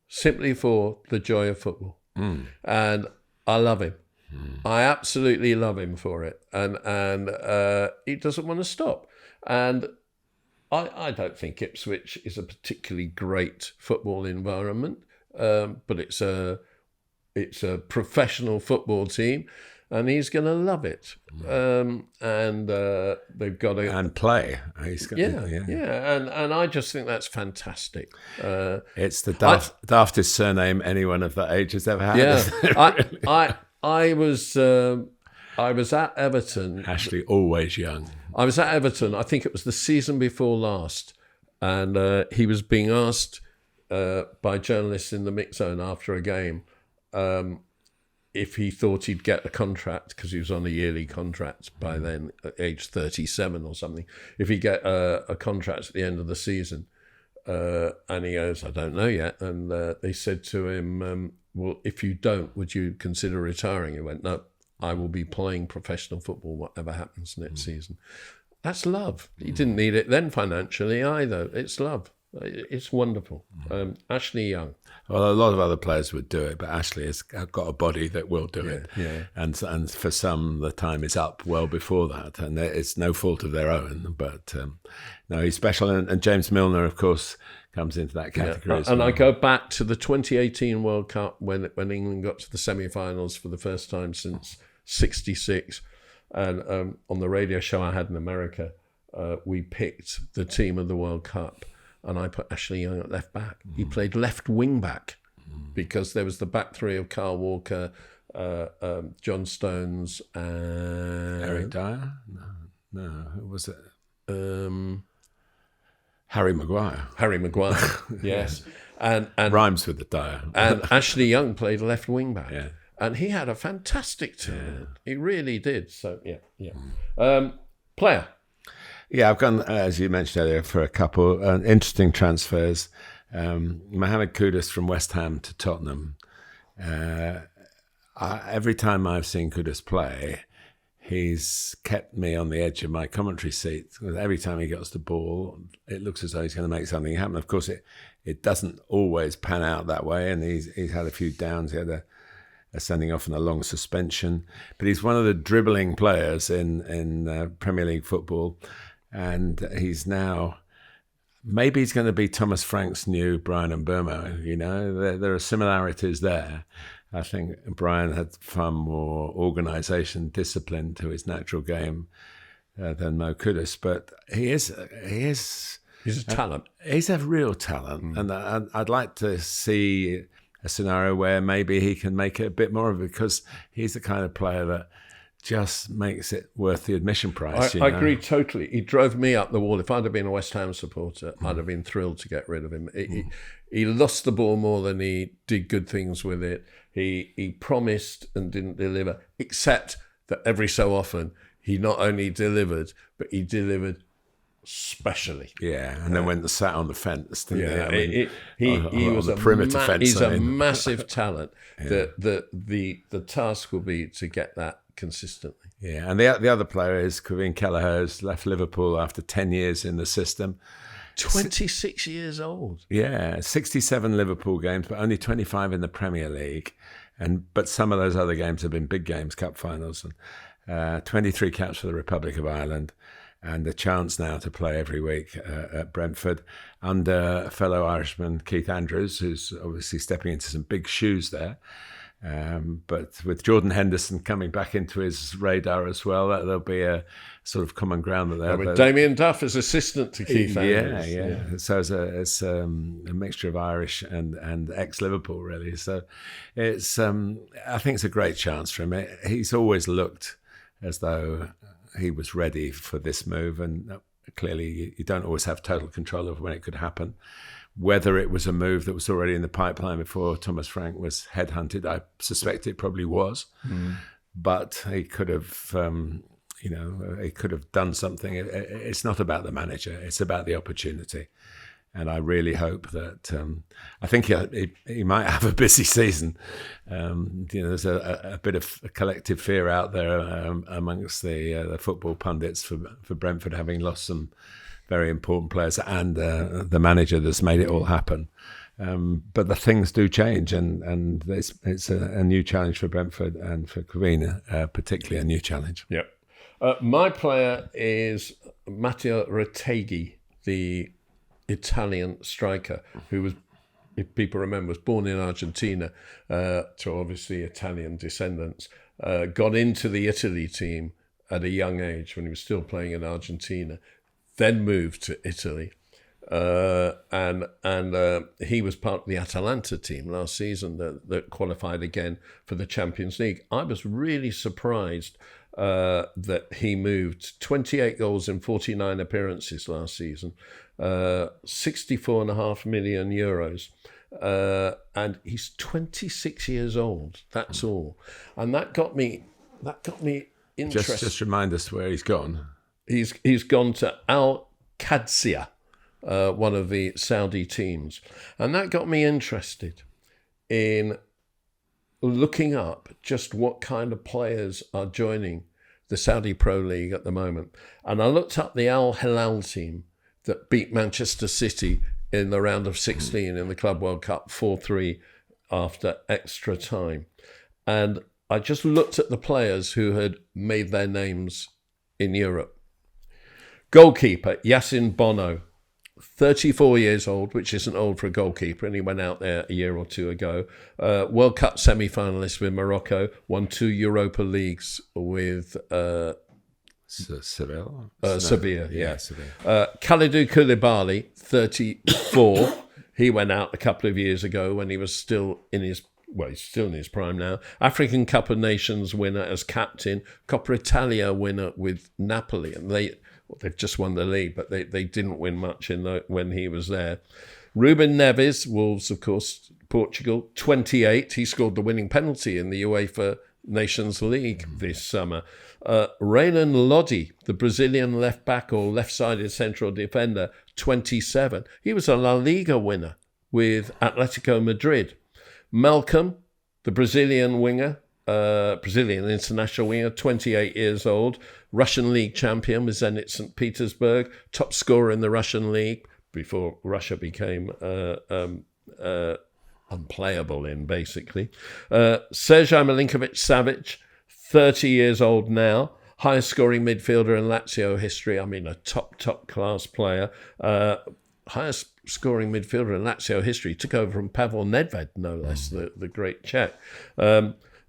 simply for the joy of football, and I love him. I absolutely love him for it, and he doesn't want to stop. And I don't think Ipswich is a particularly great football environment. but it's a professional football team, and he's going to love it. And they've got to and play. And I just think that's fantastic. It's the daftest surname anyone of that age has ever had. Yeah, I was at Everton. Ashley, always young. I was at Everton. I think it was the season before last, and he was being asked by journalists in the mix zone after a game if he thought he'd get a contract, because he was on a yearly contract by then, at age 37 or something. If he'd get a contract at the end of the season, and he goes, I don't know yet. And they said to him, well, if you don't, would you consider retiring? He went, no, I will be playing professional football, whatever happens next season. That's love. He didn't need it then financially either. It's love. It's wonderful. Ashley Young. Well, a lot of other players would do it, but Ashley has got a body that will do it. Yeah. And for some, the time is up well before that, and it's no fault of their own. But no, he's special. And James Milner, of course, comes into that category as well. And I go back to the 2018 World Cup when England got to the semi-finals for the first time since '66. And on the radio show I had in America, we picked the team of the World Cup. And I put Ashley Young at left back. He played left wing back because there was the back three of Carl Walker, John Stones, and Eric Dyer? No, who was it? Harry Maguire. Harry Maguire, yes. And rhymes with the Dyer. And Ashley Young played left wing back. Yeah. And he had a fantastic tournament. He really did. So, yeah. Player. Yeah, I've gone, as you mentioned earlier, for a couple interesting transfers. Mohamed Kudus from West Ham to Tottenham. Every time I've seen Kudus play, he's kept me on the edge of my commentary seat. Every time he gets the ball, it looks as though he's going to make something happen. Of course, it doesn't always pan out that way, and he's had a few downs. He had a sending off and a long suspension. But he's one of the dribbling players in Premier League football. And he's now, maybe he's going to be Thomas Frank's new Bryan and Mbeumo. You know, there are similarities there. I think Bryan had far more organisation, discipline to his natural game than Mo Kudus. But he's a talent. He's a real talent, and I'd like to see a scenario where maybe he can make it a bit more of it, because he's the kind of player that just makes it worth the admission price. I agree totally. He drove me up the wall. If I'd have been a West Ham supporter, I'd have been thrilled to get rid of him. He lost the ball more than he did good things with it. He promised and didn't deliver, except that every so often he not only delivered, but he delivered specially. Yeah, and then when sat on the fence, didn't he was a perimeter fence. He's a massive talent. The task will be to get that consistently. Yeah, and the other player is Caoimhin Kelleher, who's left Liverpool after 10 years in the system. 26 years old. Yeah, 67 Liverpool games, but only 25 in the Premier League. But some of those other games have been big games, cup finals, and 23 caps for the Republic of Ireland, and a chance now to play every week at Brentford under fellow Irishman Keith Andrews, who's obviously stepping into some big shoes there. But with Jordan Henderson coming back into his radar as well, there'll be a sort of common ground there. With Damien Duff as assistant to Keith Andrews. Yeah. So it's a mixture of Irish and ex-Liverpool, really. So it's I think it's a great chance for him. He's always looked as though he was ready for this move, and clearly you don't always have total control of when it could happen. Whether it was a move that was already in the pipeline before Thomas Frank was headhunted, I suspect it probably was. But he could have, he could have done something. It's not about the manager; it's about the opportunity. And I really hope that I think he might have a busy season. There's a bit of a collective fear out there amongst the football pundits for Brentford having lost some very important players and the manager that's made it all happen. But the things do change, and it's a new challenge for Brentford, and for Caoimhin, particularly a new challenge. Yep. My player is Mateo Retegui, the Italian striker, who was if people remember, was born in Argentina to obviously Italian descendants. Got into the Italy team at a young age when he was still playing in Argentina, then moved to Italy. And he was part of the Atalanta team last season that qualified again for the Champions League. I was really surprised that he moved. 28 goals in 49 appearances last season, 64.5 million euros. And he's 26 years old. That's all. And that got me interested. Just remind us where he's gone. He's gone to Qadsiah, one of the Saudi teams. And that got me interested in looking up just what kind of players are joining the Saudi Pro League at the moment. And I looked up the Al Hilal team that beat Manchester City in the round of 16 in the Club World Cup 4-3 after extra time. And I just looked at the players who had made their names in Europe. Goalkeeper, Yacine Bono, 34 years old, which isn't old for a goalkeeper, and he went out there a year or two ago. World Cup semi-finalist with Morocco, won 2 Europa Leagues with Seville? Sevilla, yeah. Sevilla. Kalidou Koulibaly, 34. He went out a couple of years ago when he was still in his... Well, he's still in his prime now. African Cup of Nations winner as captain. Coppa Italia winner with Napoli. And they've just won the league, but they didn't win much when he was there. Ruben Neves, Wolves, of course, Portugal, 28. He scored the winning penalty in the UEFA Nations League this summer. Raylan Lodi, the Brazilian left-back or left-sided central defender, 27. He was a La Liga winner with Atletico Madrid. Malcolm, the Brazilian winger, Brazilian international winger, 28 years old, Russian league champion with Zenit St. Petersburg, top scorer in the Russian league before Russia became unplayable basically. Sergej Milinkovic-Savic, 30 years old now, highest scoring midfielder in Lazio history. I mean, a top class player. Highest scoring midfielder in Lazio history. Took over from Pavel Nedved, no less, the great Czech.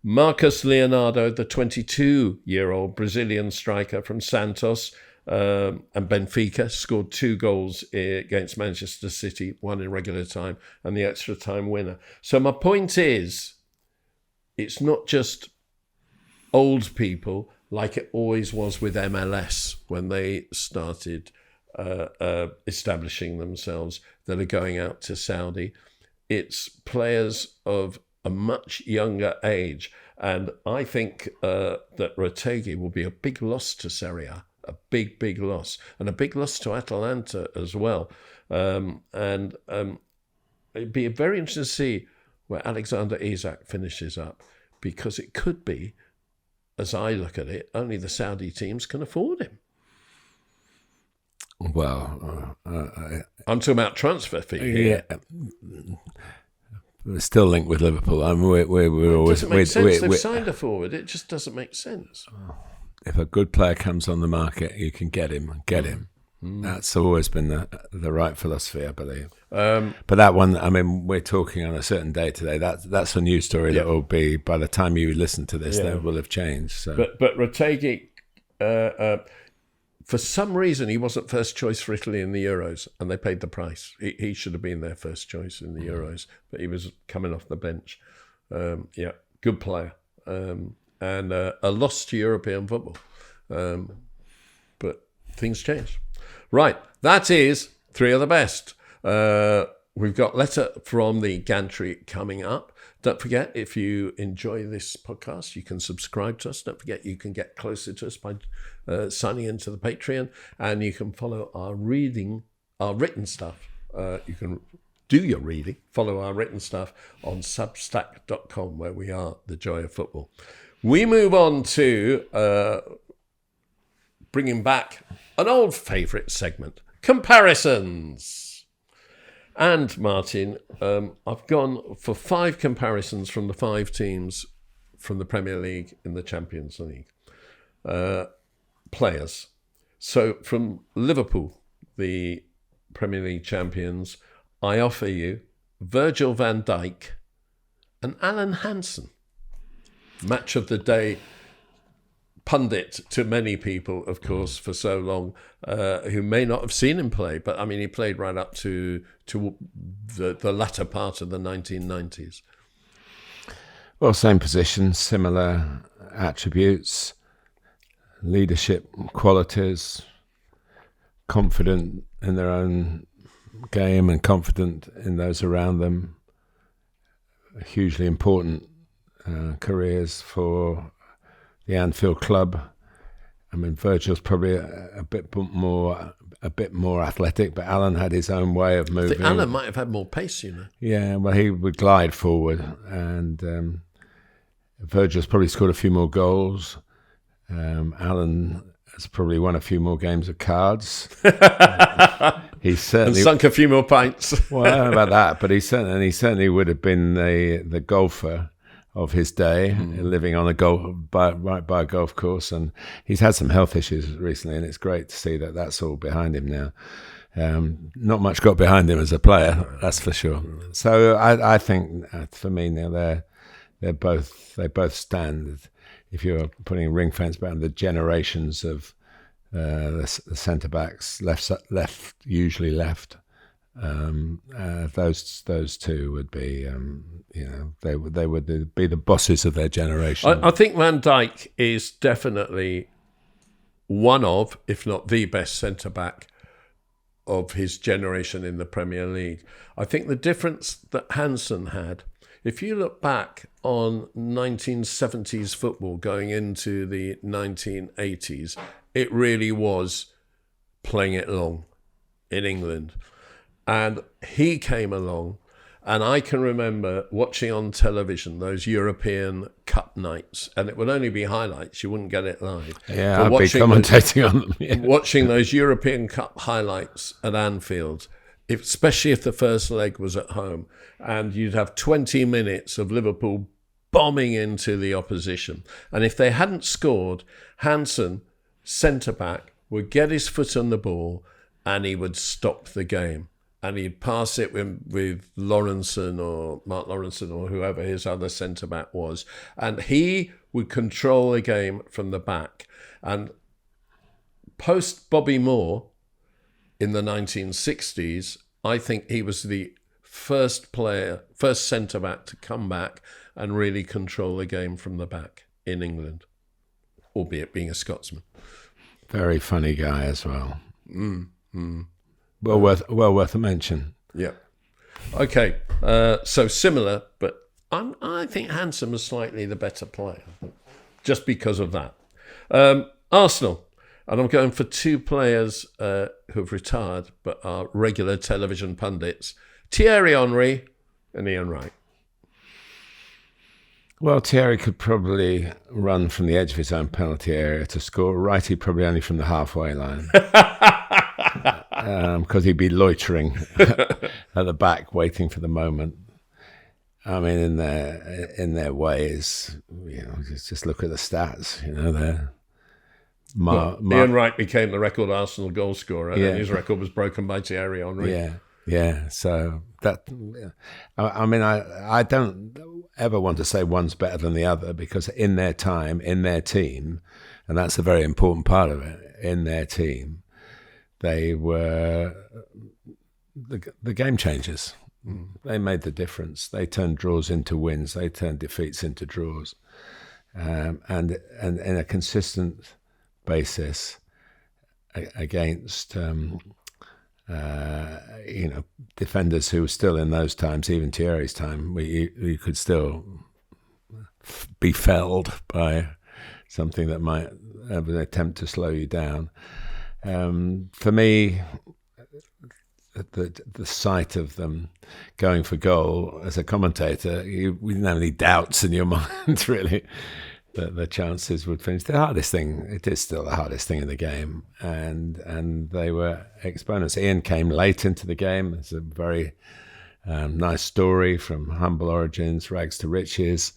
Marcus Leonardo, the 22-year-old Brazilian striker from Santos and Benfica, scored 2 goals against Manchester City, 1 in regular time and the extra time winner. So my point is, it's not just old people like it always was with MLS when they started establishing themselves that are going out to Saudi. It's players of a much younger age. And I think that Retegui will be a big loss to Serie A, a big loss, and a big loss to Atalanta as well. It'd be very interesting to see where Alexander Isak finishes up, because it could be, as I look at it, only the Saudi teams can afford him. Well, I'm talking about transfer fee here. Yeah. We're still linked with Liverpool. We're always... It doesn't make sense. They've signed a forward. It just doesn't make sense. If a good player comes on the market, you can get him. That's always been the right philosophy, I believe. But that one, I mean, we're talking on a certain day today. That's a new story that will be, by the time you listen to this, that will have changed. So. But Retegui, for some reason, he wasn't first choice for Italy in the Euros, and they paid the price. He should have been their first choice in the Euros, but he was coming off the bench. Good player. And a loss to European football. But things change. Right, that is 3 of the best. We've got letter from the Gantry coming up. Don't forget, if you enjoy this podcast, you can subscribe to us. Don't forget, you can get closer to us by signing into the Patreon, and you can follow our written stuff. You can do your reading, follow our written stuff on substack.com, where we are the joy of football. We move on to bringing back an old favourite segment, comparisons. And Martin, I've gone for 5 comparisons from the 5 teams from the Premier League in the Champions League. Players. So from Liverpool, the Premier League champions, I offer you Virgil van Dijk, and Alan Hansen. Match of the day pundit to many people, of course, for so long, who may not have seen him play. But, I mean, he played right up to the latter part of the 1990s. Well, same position, similar attributes, leadership qualities, confident in their own game and confident in those around them. Hugely important careers for the Anfield club. I mean, Virgil's probably a bit more athletic, but Alan had his own way of moving. I think Alan might have had more pace, you know. Yeah, well, he would glide forward, and Virgil's probably scored a few more goals. Alan has probably won a few more games of cards. He certainly and sunk a few more pints. Well, I don't know about that, but he certainly would have been the golfer of his day, living on right by a golf course, and he's had some health issues recently, and it's great to see that that's all behind him now. Not much got behind him as a player, that's for sure. So I think for me now they both stand. If you're putting a ring fence around the generations of the centre backs, usually left. Those two would be, they would be the bosses of their generation. I think Van Dijk is definitely one of, if not the best centre back of his generation in the Premier League. I think the difference that Hansen had, if you look back on 1970s football going into the 1980s, it really was playing it long in England. And he came along, and I can remember watching on television those European Cup nights, and it would only be highlights, you wouldn't get it live. Yeah, I'd be commentating on them. Yeah. Watching those European Cup highlights at Anfield, especially if the first leg was at home, and you'd have 20 minutes of Liverpool bombing into the opposition. And if they hadn't scored, Hansen, centre-back, would get his foot on the ball and he would stop the game. And he'd pass it with Lawrenson or Mark Lawrenson or whoever his other centre-back was. And he would control the game from the back. And post Bobby Moore in the 1960s, I think he was the first centre-back to come back and really control the game from the back in England, albeit being a Scotsman. Very funny guy as well. Well worth a mention. Yeah. Okay. So similar, but I think Hansen was slightly the better player, just because of that. Arsenal, and I'm going for two players who've retired but are regular television pundits: Thierry Henry and Ian Wright. Well, Thierry could probably run from the edge of his own penalty area to score. Wrighty probably only from the halfway line. Because he'd be loitering at the back, waiting for the moment. I mean, in their ways, just look at the stats. There. Ian Wright became the record Arsenal goal scorer, and his record was broken by Thierry Henry. Yeah. So that, I mean, I don't ever want to say one's better than the other, because in their time, in their team, and that's a very important part of it, in their team, they were the game changers. They made the difference. They turned draws into wins. They turned defeats into draws, and in a consistent basis against defenders who were still in those times, even Thierry's time, you could still be felled by something that might have an attempt to slow you down. For me, the sight of them going for goal as a commentator, you didn't have any doubts in your mind, really, that the chances would finish. It is still the hardest thing in the game, and they were exponents. Ian came late into the game. It's a very nice story, from humble origins, rags to riches,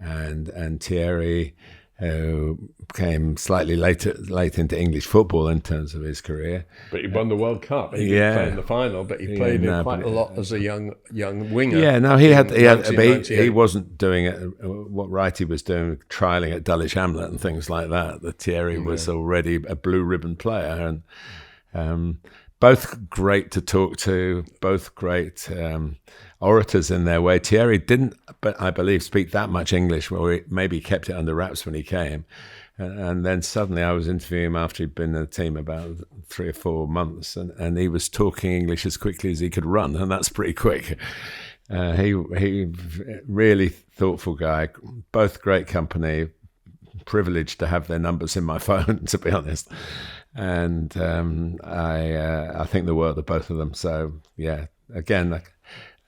and Thierry who came slightly late into English football in terms of his career. But he won the World Cup. He didn't play in the final, but he played quite a lot as a young winger. Yeah, no, he wasn't doing it what Wrighty was doing, trialling at Dulwich Hamlet and things like that. The Thierry was already a blue ribbon player, and both great to talk to, both great orators in their way. Thierry didn't, but I believe, speak that much English. Well, he maybe kept it under wraps when he came. And then suddenly I was interviewing him after he'd been in the team about 3 or 4 months, and he was talking English as quickly as he could run, and that's pretty quick. He really thoughtful guy, both great company, privileged to have their numbers in my phone, to be honest. And I think the world of both of them. So, yeah, again,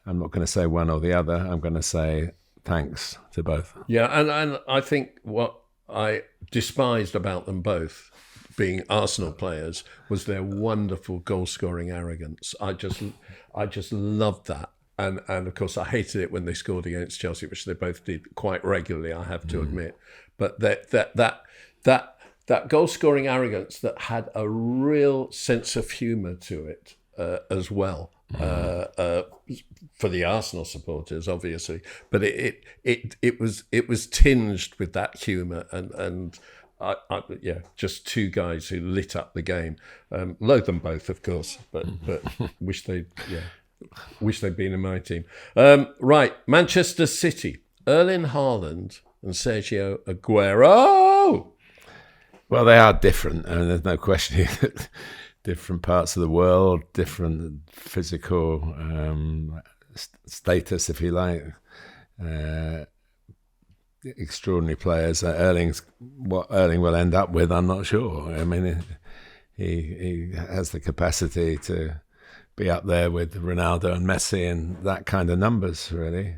I'm not going to say one or the other. I'm going to say thanks to both. Yeah, and I think what I despised about them both, being Arsenal players, was their wonderful goal-scoring arrogance. I just loved that. And of course, I hated it when they scored against Chelsea, which they both did quite regularly, I have to admit. But that goal-scoring arrogance that had a real sense of humour to it as well. For the Arsenal supporters, obviously, but it was tinged with that humour, and just two guys who lit up the game. Loathe them both, of course, but wish they'd been in my team. Right, Manchester City, Erling Haaland and Sergio Aguero. Well, they are different, and there's no question. Different parts of the world, different physical status, if you like. Extraordinary players. What Erling will end up with, I'm not sure. I mean, he has the capacity to be up there with Ronaldo and Messi and that kind of numbers, really.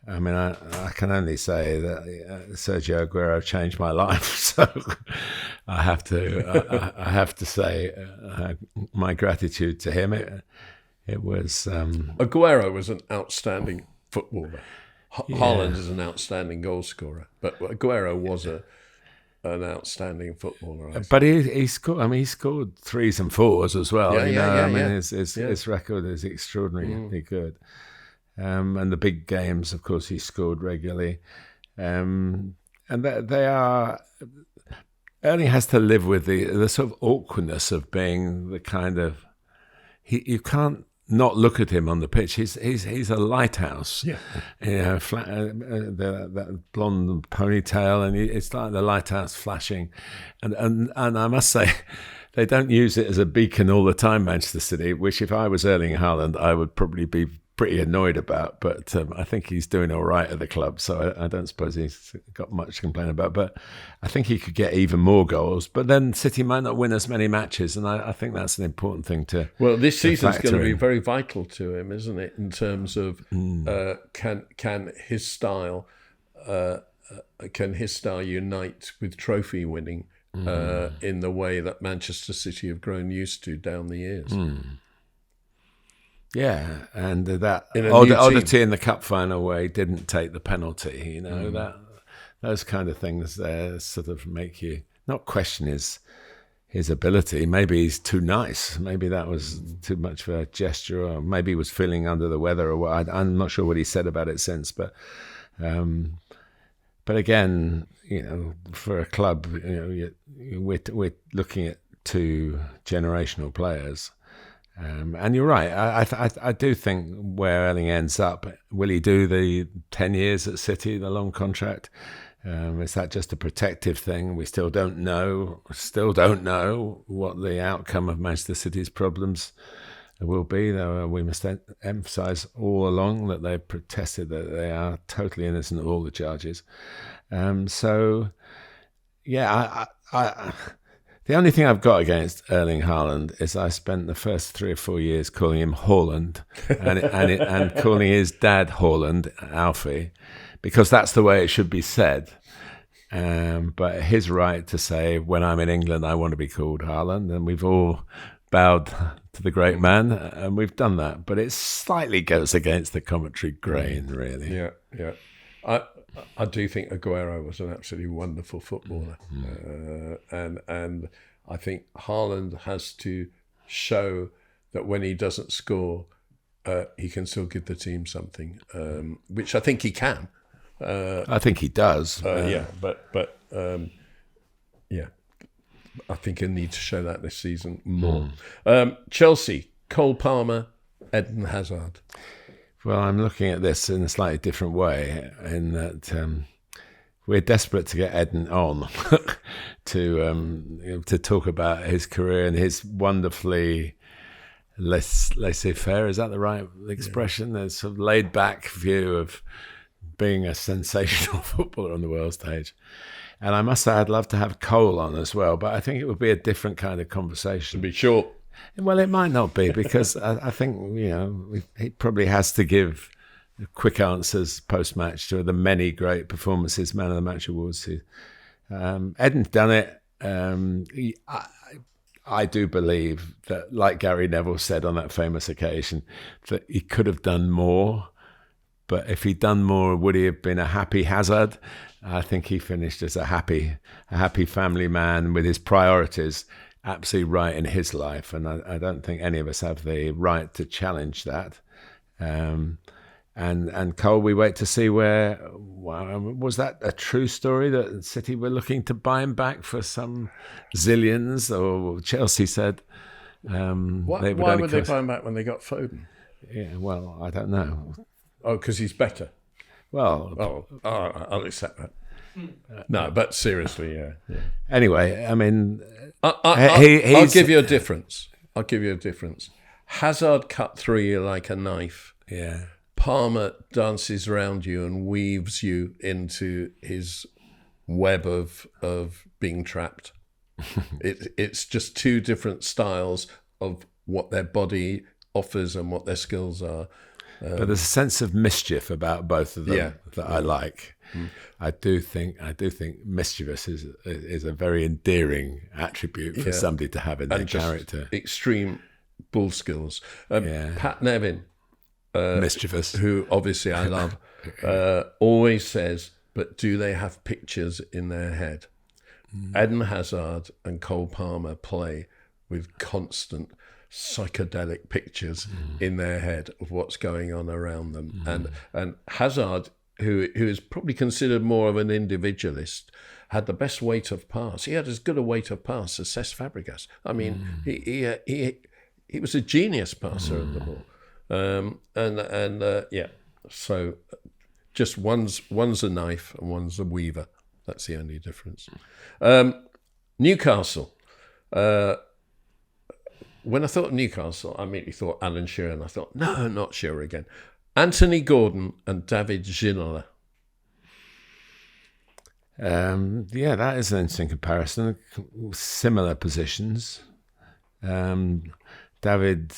I mean, I can only say that Sergio Aguero changed my life, so I have to say my gratitude to him. It was Aguero was an outstanding footballer. Haaland is an outstanding goal scorer, but Aguero was an outstanding footballer. But he scored. I mean, he scored 3s and 4s as well. His record is extraordinarily good. And the big games, of course, he scored regularly. And they are... Erling has to live with the sort of awkwardness of being the kind of... You can't not look at him on the pitch. He's a lighthouse. Yeah. That blonde ponytail, and it's like the lighthouse flashing. And I must say... They don't use it as a beacon all the time, Manchester City, which if I was Erling Haaland, I would probably be pretty annoyed about. But I think he's doing all right at the club, so I don't suppose he's got much to complain about. But I think he could get even more goals. But then City might not win as many matches, and I think that's an important thing to this season's going to be very vital to him, isn't it, in terms of can his style unite with trophy winning? In the way that Manchester City have grown used to down the years. Yeah, and that oddity in the cup final where he didn't take the penalty, that those kind of things there sort of make you not question his ability. Maybe he's too nice. Maybe that was too much of a gesture, or maybe he was feeling under the weather, or what. I'm not sure what he said about it since, but again, for a club, we're looking at 2 generational players, and you're right. I do think where Erling ends up, will he do the 10 years at City, the long contract? Is that just a protective thing? We still don't know. What the outcome of Manchester City's problems will be, though we must emphasise all along that they've protested that they are totally innocent of all the charges. The only thing I've got against Erling Haaland is I spent the first 3 or 4 years calling him Haaland and calling his dad Haaland, Alfie, because that's the way it should be said. But his right to say, when I'm in England, I want to be called Haaland, and we've all bowed to the great man, and we've done that. But it slightly goes against the commentary grain, really. Yeah. I do think Aguero was an absolutely wonderful footballer, and I think Haaland has to show that when he doesn't score, he can still give the team something, which I think he can. I think he does. Yeah, I think he'll need to show that this season more. Chelsea, Cole Palmer, Eden Hazard. Well, I'm looking at this in a slightly different way, in that we're desperate to get Eden on to talk about his career and his wonderfully laissez-faire. Is that the right expression? Yeah. There's sort of laid-back view of being a sensational footballer on the world stage. And I must say, I'd love to have Cole on as well, but I think it would be a different kind of conversation. To be short. Well, it might not be, because I think, he probably has to give quick answers post-match to the many great performances, Man of the Match awards. Eden's done it. I do believe that, like Gary Neville said on that famous occasion, that he could have done more. But if he'd done more, would he have been a happy Hazard? I think he finished as a happy family man with his priorities absolutely right in his life, and I don't think any of us have the right to challenge that. And Cole, we wait to see where. Was that a true story that City were looking to buy him back for some zillions, or Chelsea said? Why would they buy him back when they got Foden? Yeah, well, I don't know. Oh, because he's better. Well, I'll accept that. No, but seriously, yeah. Anyway, I mean, I'll give you a difference. Hazard cut through you like a knife. Yeah. Palmer dances around you and weaves you into his web of being trapped. It's just two different styles of what their body offers and what their skills are. But there's a sense of mischief about both of them that I like. I do think mischievous is a very endearing attribute for somebody to have in their character. Extreme ball skills. Pat Nevin, mischievous, who obviously I love, always says, "But do they have pictures in their head?" Eden Hazard and Cole Palmer play with constant psychedelic pictures in their head of what's going on around them, and Hazard, who is probably considered more of an individualist, had the best weight of pass. He had as good a weight of pass as Cesc Fabregas. I mean, he was a genius passer of the ball, So just one's a knife and one's a weaver. That's the only difference. Newcastle. When I thought of Newcastle, I immediately thought Alan Shearer, and I thought, no, not Shearer again. Anthony Gordon and David Ginola. That is an interesting comparison. Similar positions. David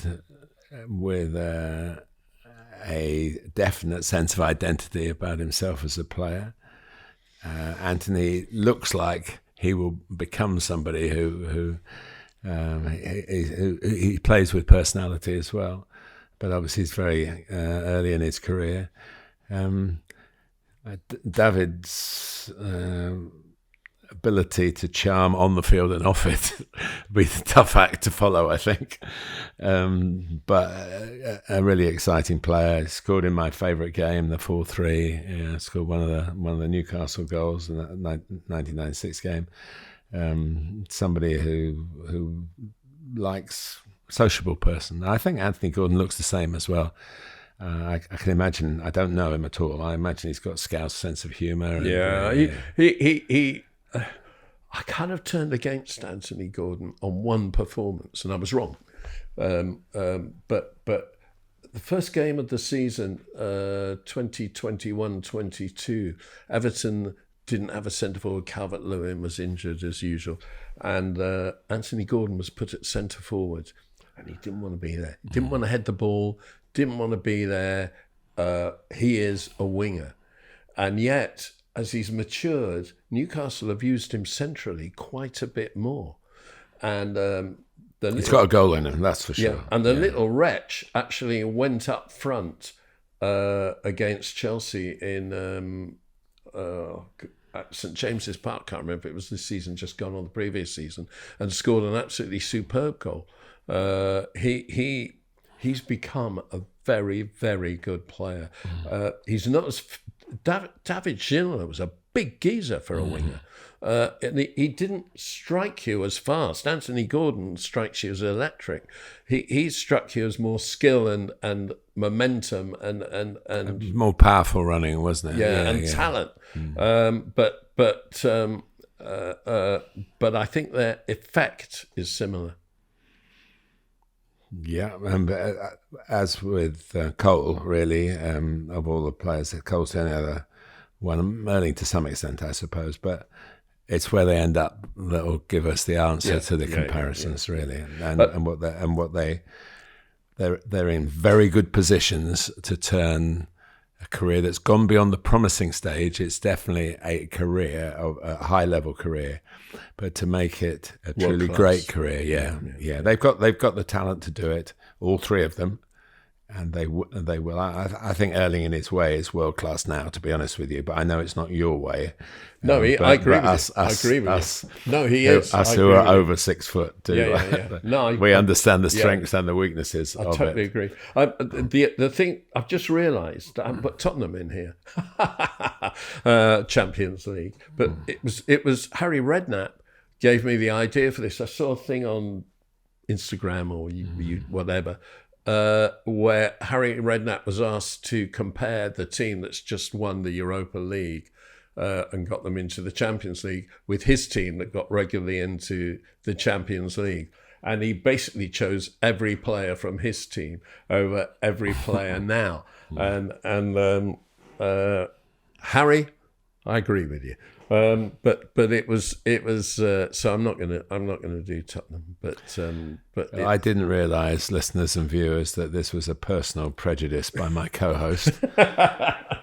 with a definite sense of identity about himself as a player. Anthony looks like he will become somebody who he plays with personality as well, but obviously he's very early in his career. David's ability to charm on the field and off it will be the tough act to follow, I think. But a really exciting player. He scored in my favourite game, the 4-3. Scored one of the Newcastle goals in that 1996 game. Somebody who likes sociable person. I think Anthony Gordon looks the same as well. I can imagine. I don't know him at all. I imagine he's got a Scouse sense of humour. He I kind of turned against Anthony Gordon on one performance, and I was wrong. But the first game of the season, 2021-22, Everton didn't have a centre forward. Calvert-Lewin was injured as usual, and Anthony Gordon was put at centre forward, and he didn't want to be there. He didn't want to head the ball. Didn't want to be there. He is a winger, and yet as he's matured, Newcastle have used him centrally quite a bit more, and he's got a goal in him, that's for sure. Yeah, and the little wretch actually went up front against Chelsea in at St James's Park, can't remember if it was this season, just gone, or the previous season, and scored an absolutely superb goal. He's become a very, very good player. He's not as... David Ginola was a big geezer for a winger. And he didn't strike you as fast. Anthony Gordon strikes you as electric. He struck you as more skill and momentum and more powerful running, wasn't it? And talent. But I think their effect is similar. Yeah, as with Cole, really, of all the players, Cole's the only other one, Merlin to some extent, I suppose, but it's where they end up that will give us the answer to the comparisons, really, they're in very good positions to turn a career that's gone beyond the promising stage. It's definitely a career, a high-level career, but to make it a truly great career, they've got the talent to do it, all three of them, and they will. I think Erling in his way is world class now, to be honest with you. But I know it's not your way. No, I agree with you. I agree with you. No, he is. Us who are over 6 foot, we understand the strengths and the weaknesses. I totally agree. The thing I've just realised, I put Tottenham in here, Champions League, but it was Harry Redknapp gave me the idea for this. I saw a thing on Instagram or whatever. Where Harry Redknapp was asked to compare the team that's just won the Europa League and got them into the Champions League with his team that got regularly into the Champions League. And he basically chose every player from his team over every player now. And Harry, I agree with you. But it was so I'm not gonna do Tottenham, but I didn't realise, listeners and viewers, that this was a personal prejudice by my co-host,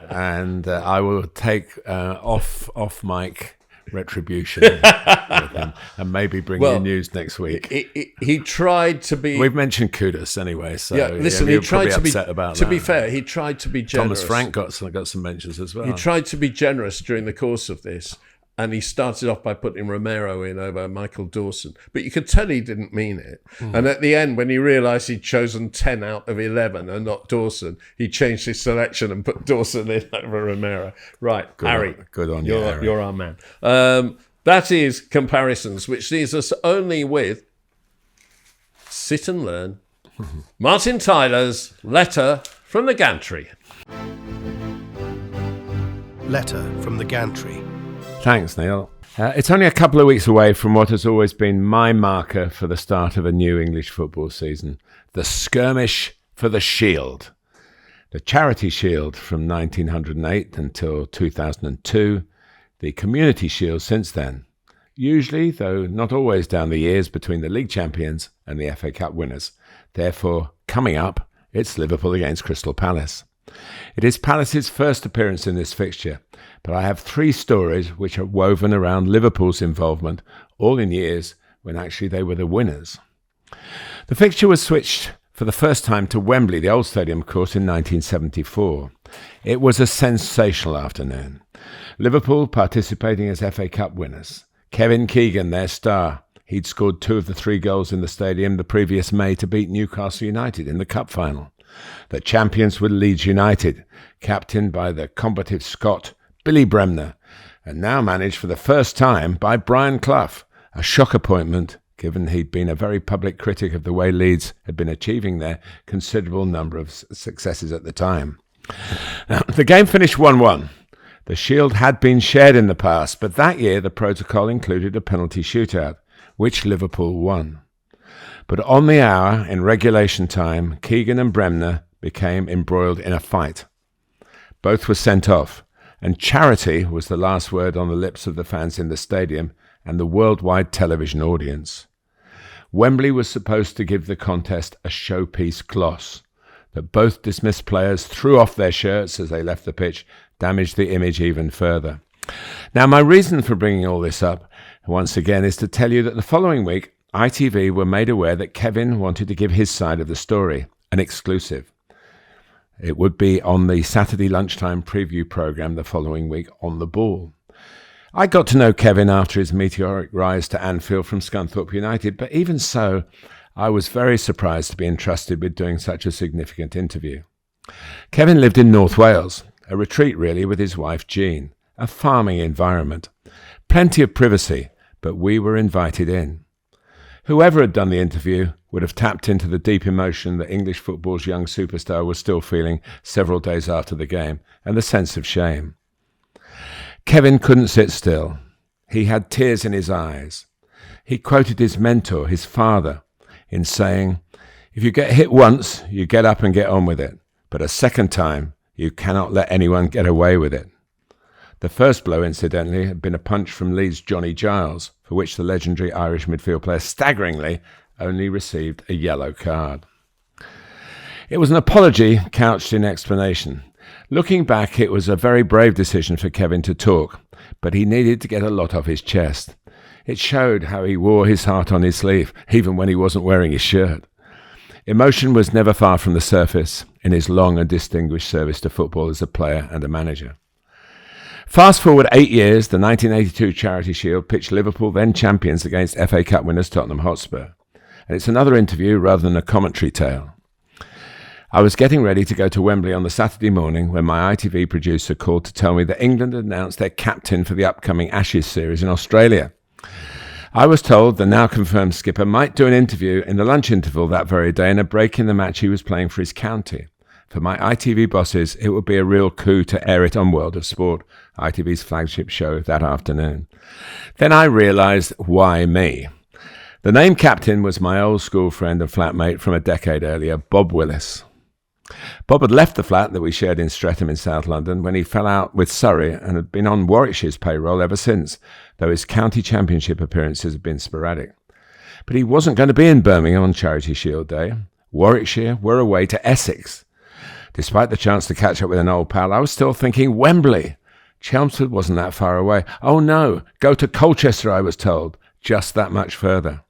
and I will take off mic retribution with him, and maybe bring you news next week. He tried to be. We've mentioned Kudus anyway, so listen, he tried to be upset about that. To be fair, he tried to be generous. Thomas Frank got some mentions as well. He tried to be generous during the course of this, and he started off by putting Romero in over Michael Dawson, but you could tell he didn't mean it. And at the end, when he realised he'd chosen 10 out of 11 and not Dawson, he changed his selection and put Dawson in over Romero. Right, Harry, good on you, Harry. You're our man. That is comparisons, which leaves us only with sit and learn. Martin Tyler's letter from the Gantry. Letter from the Gantry. Thanks, Neil. It's only a couple of weeks away from what has always been my marker for the start of a new English football season, the skirmish for the Shield. The Charity Shield from 1908 until 2002, the Community Shield since then. Usually, though not always, down the years between the league champions and the FA Cup winners. Therefore, coming up, it's Liverpool against Crystal Palace. It is Palace's first appearance in this fixture, but I have 3 stories which are woven around Liverpool's involvement, all in years when actually they were the winners. The fixture was switched for the first time to Wembley, the old stadium, of course, in 1974. It was a sensational afternoon. Liverpool participating as FA Cup winners. Kevin Keegan, their star. He'd scored 2 of the 3 goals in the stadium the previous May to beat Newcastle United in the cup final. The champions were Leeds United, captained by the combative Scot Billy Bremner, and now managed for the first time by Brian Clough, a shock appointment given he'd been a very public critic of the way Leeds had been achieving their considerable number of successes at the time. Now, the game finished 1-1. The Shield had been shared in the past, but that year the protocol included a penalty shootout, which Liverpool won. But on the hour, in regulation time, Keegan and Bremner became embroiled in a fight. Both were sent off, and charity was the last word on the lips of the fans in the stadium and the worldwide television audience. Wembley was supposed to give the contest a showpiece gloss. That both dismissed players threw off their shirts as they left the pitch damaged the image even further. Now, my reason for bringing all this up, once again, is to tell you that the following week, ITV were made aware that Kevin wanted to give his side of the story, an exclusive. It would be on the Saturday lunchtime preview programme the following week on The Ball. I got to know Kevin after his meteoric rise to Anfield from Scunthorpe United, but even so, I was very surprised to be entrusted with doing such a significant interview. Kevin lived in North Wales, a retreat really with his wife Jean, a farming environment. Plenty of privacy, but we were invited in. Whoever had done the interview would have tapped into the deep emotion that English football's young superstar was still feeling several days after the game, and the sense of shame. Kevin couldn't sit still. He had tears in his eyes. He quoted his mentor, his father, in saying, "If you get hit once, you get up and get on with it. But a second time, you cannot let anyone get away with it." The first blow, incidentally, had been a punch from Leeds' Johnny Giles, for which the legendary Irish midfield player staggeringly only received a yellow card. It was an apology couched in explanation. Looking back, it was a very brave decision for Kevin to talk, but he needed to get a lot off his chest. It showed how he wore his heart on his sleeve, even when he wasn't wearing his shirt. Emotion was never far from the surface in his long and distinguished service to football as a player and a manager. Fast forward 8 years, the 1982 Charity Shield pitched Liverpool, then champions, against FA Cup winners Tottenham Hotspur. And it's another interview rather than a commentary tale. I was getting ready to go to Wembley on the Saturday morning when my ITV producer called to tell me that England had announced their captain for the upcoming Ashes series in Australia. I was told the now confirmed skipper might do an interview in the lunch interval that very day in a break in the match he was playing for his county. For my ITV bosses, it would be a real coup to air it on World of Sport, ITV's flagship show that afternoon. Then I realised why me. The name captain was my old school friend and flatmate from a decade earlier, Bob Willis. Bob had left the flat that we shared in Streatham in South London when he fell out with Surrey and had been on Warwickshire's payroll ever since, though his county championship appearances had been sporadic. But he wasn't going to be in Birmingham on Charity Shield Day. Warwickshire were away to Essex. Despite the chance to catch up with an old pal, I was still thinking Wembley. Chelmsford wasn't that far away. Oh no, go to Colchester, I was told, just that much further.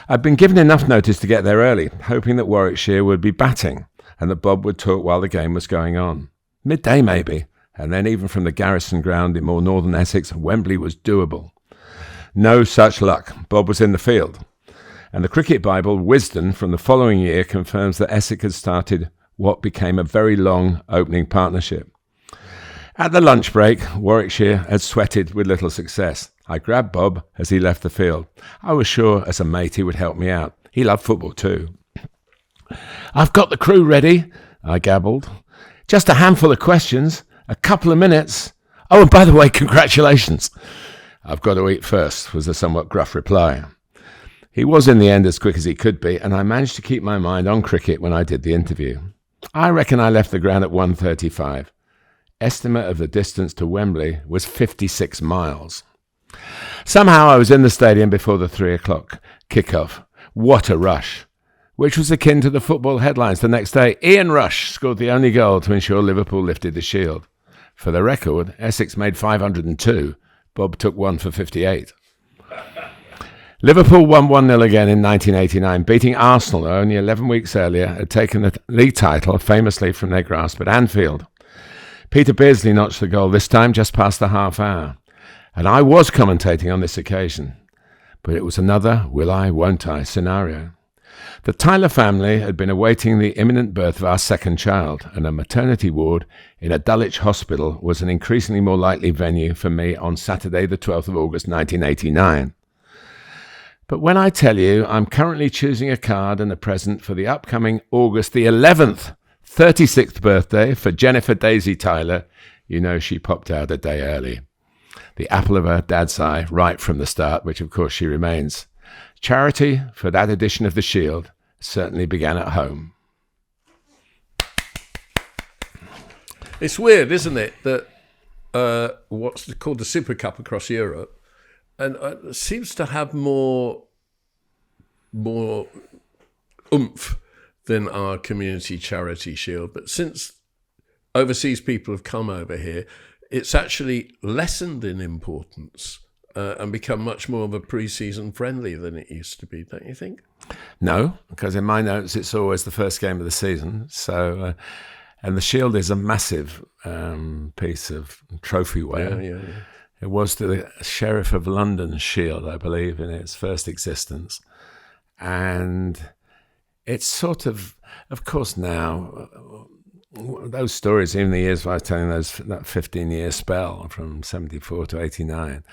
I'd been given enough notice to get there early, hoping that Warwickshire would be batting and that Bob would talk while the game was going on. Midday maybe, and then even from the Garrison ground in more northern Essex, Wembley was doable. No such luck. Bob was in the field. And the Cricket Bible, Wisdom, from the following year confirms that Essex had started what became a very long opening partnership. At the lunch break, Warwickshire had sweated with little success. I grabbed Bob as he left the field. I was sure as a mate he would help me out. He loved football too. "I've got the crew ready," I gabbled. "Just a handful of questions, a couple of minutes. Oh, and by the way, congratulations." "I've got to eat first," was the somewhat gruff reply. He was in the end as quick as he could be, and I managed to keep my mind on cricket when I did the interview. I reckon I left the ground at 1:35. Estimate of the distance to Wembley was 56 miles. Somehow I was in the stadium before the 3 o'clock kickoff. What a rush! Which was akin to the football headlines the next day. Ian Rush scored the only goal to ensure Liverpool lifted the shield. For the record, Essex made 502. Bob took one for 58. Liverpool won 1-0 again in 1989, beating Arsenal, who only 11 weeks earlier had taken the league title famously from their grasp at Anfield. Peter Beardsley notched the goal, this time just past the half hour. And I was commentating on this occasion. But it was another will I, won't I scenario. The Tyler family had been awaiting the imminent birth of our second child, and a maternity ward in a Dulwich hospital was an increasingly more likely venue for me on Saturday, the 12th of August, 1989. But when I tell you I'm currently choosing a card and a present for the upcoming August the 11th, 36th birthday for Jennifer Daisy Tyler, you know she popped out a day early. The apple of her dad's eye right from the start, which of course she remains. Charity for that edition of the Shield certainly began at home. It's weird, isn't it, that what's called the Super Cup across Europe and seems to have more oomph than our community charity shield. But since overseas people have come over here, it's actually lessened in importance and become much more of a pre-season friendly than it used to be, don't you think? No, because in my notes it's always the first game of the season. So And the shield is a massive piece of trophy ware. Yeah. It was the Sheriff of London's shield, I believe, in its first existence. And it's sort of course, now, those stories, even the years I was telling that 15-year spell from 74 to 89,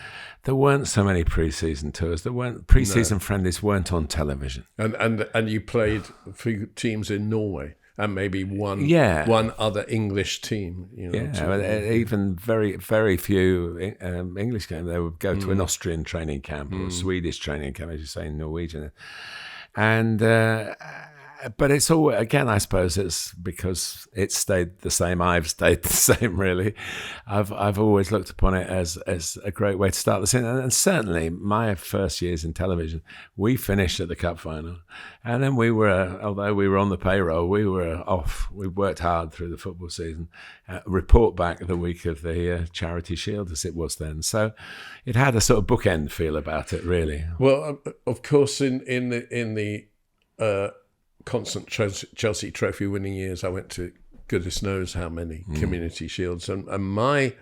there weren't so many pre-season tours. There weren't pre-season friendlies weren't on television. And you played for teams in Norway. And maybe one other English team. Even very, very few English games. They would go to an Austrian training camp or a Swedish training camp, as you say in Norwegian. And but it's all, again, I suppose it's because it stayed the same. I've stayed the same, really. I've always looked upon it as a great way to start the season. And certainly my first years in television, we finished at the cup final. And then although we were on the payroll, we were off. We worked hard through the football season. Report back the week of the Charity Shield, as it was then. So it had a sort of bookend feel about it, really. Well, of course, in the constant Chelsea trophy winning years, I went to goodness knows how many community shields, and my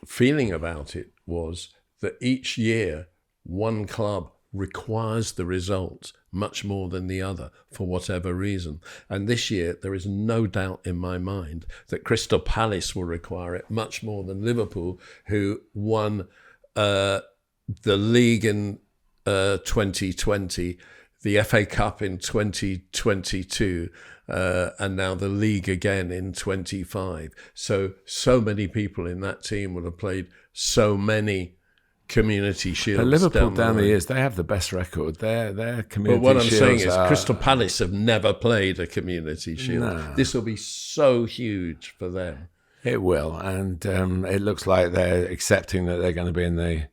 feeling about it was that each year one club requires the result much more than the other for whatever reason. And this year there is no doubt in my mind that Crystal Palace will require it much more than Liverpool, who won the league in 2020, the FA Cup in 2022, and now the league again in 25. So many people in that team would have played so many community shields. But Liverpool down the years, they have the best record. Their community shields. But what I'm saying is Crystal Palace have never played a community shield. No. This will be so huge for them. It will, and it looks like they're accepting that they're going to be in the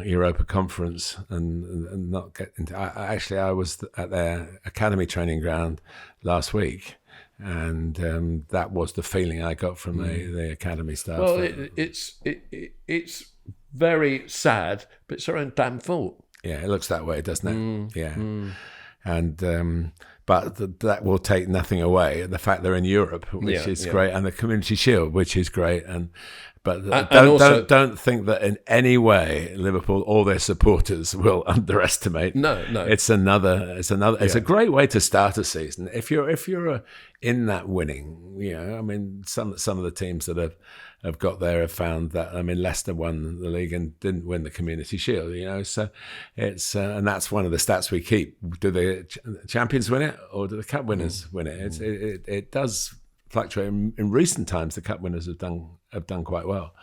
Europa Conference and not get into. I was at their academy training ground last week, and that was the feeling I got from the academy staff. Well, it's very sad, but it's our own damn fault. Yeah, it looks that way, doesn't it? And but that will take nothing away. The fact they're in Europe, which is great, and the Community Shield, which is great, But don't think that in any way Liverpool or their supporters will underestimate. No. It's a great way to start a season. If you're in that winning, I mean, some of the teams that have got there have found that. I mean, Leicester won the league and didn't win the Community Shield. So it's and that's one of the stats we keep. Do the champions win it, or do the cup winners win it? It does fluctuate. In recent times, the cup winners have done quite well.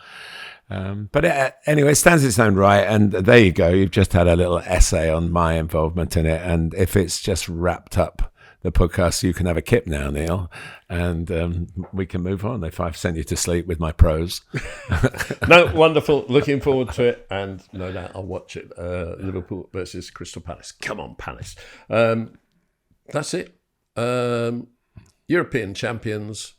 But anyway, it stands its own right. And there you go. You've just had a little essay on my involvement in it. And if it's just wrapped up the podcast, you can have a kip now, Neil, and we can move on if I've sent you to sleep with my prose. No, wonderful. Looking forward to it. And no doubt I'll watch it. Liverpool versus Crystal Palace. Come on, Palace. That's it. European champions,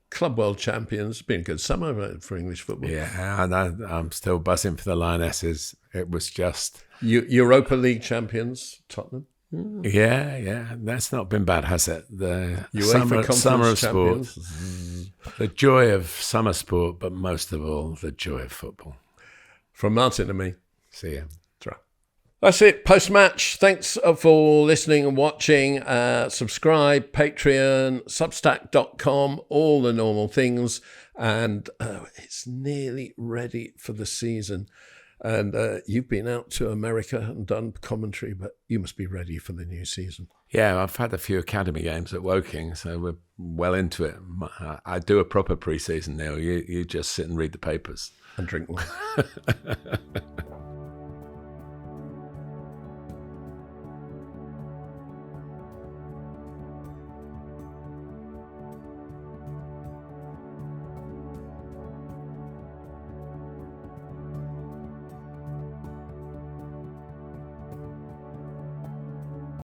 Club World champions. Been a good summer for English football. Yeah, and I'm still buzzing for the Lionesses. It was just Europa League champions, Tottenham. Yeah, that's not been bad, has it? The UEFA summer of champions. Sport, the joy of summer sport, but most of all, the joy of football. From Martin and me. See ya. That's it, post-match. Thanks for listening and watching. Subscribe, Patreon, Substack.com, all the normal things. And it's nearly ready for the season. And you've been out to America and done commentary, but you must be ready for the new season. Yeah, I've had a few academy games at Woking, so we're well into it. I do a proper pre-season now. You just sit and read the papers. And drink wine.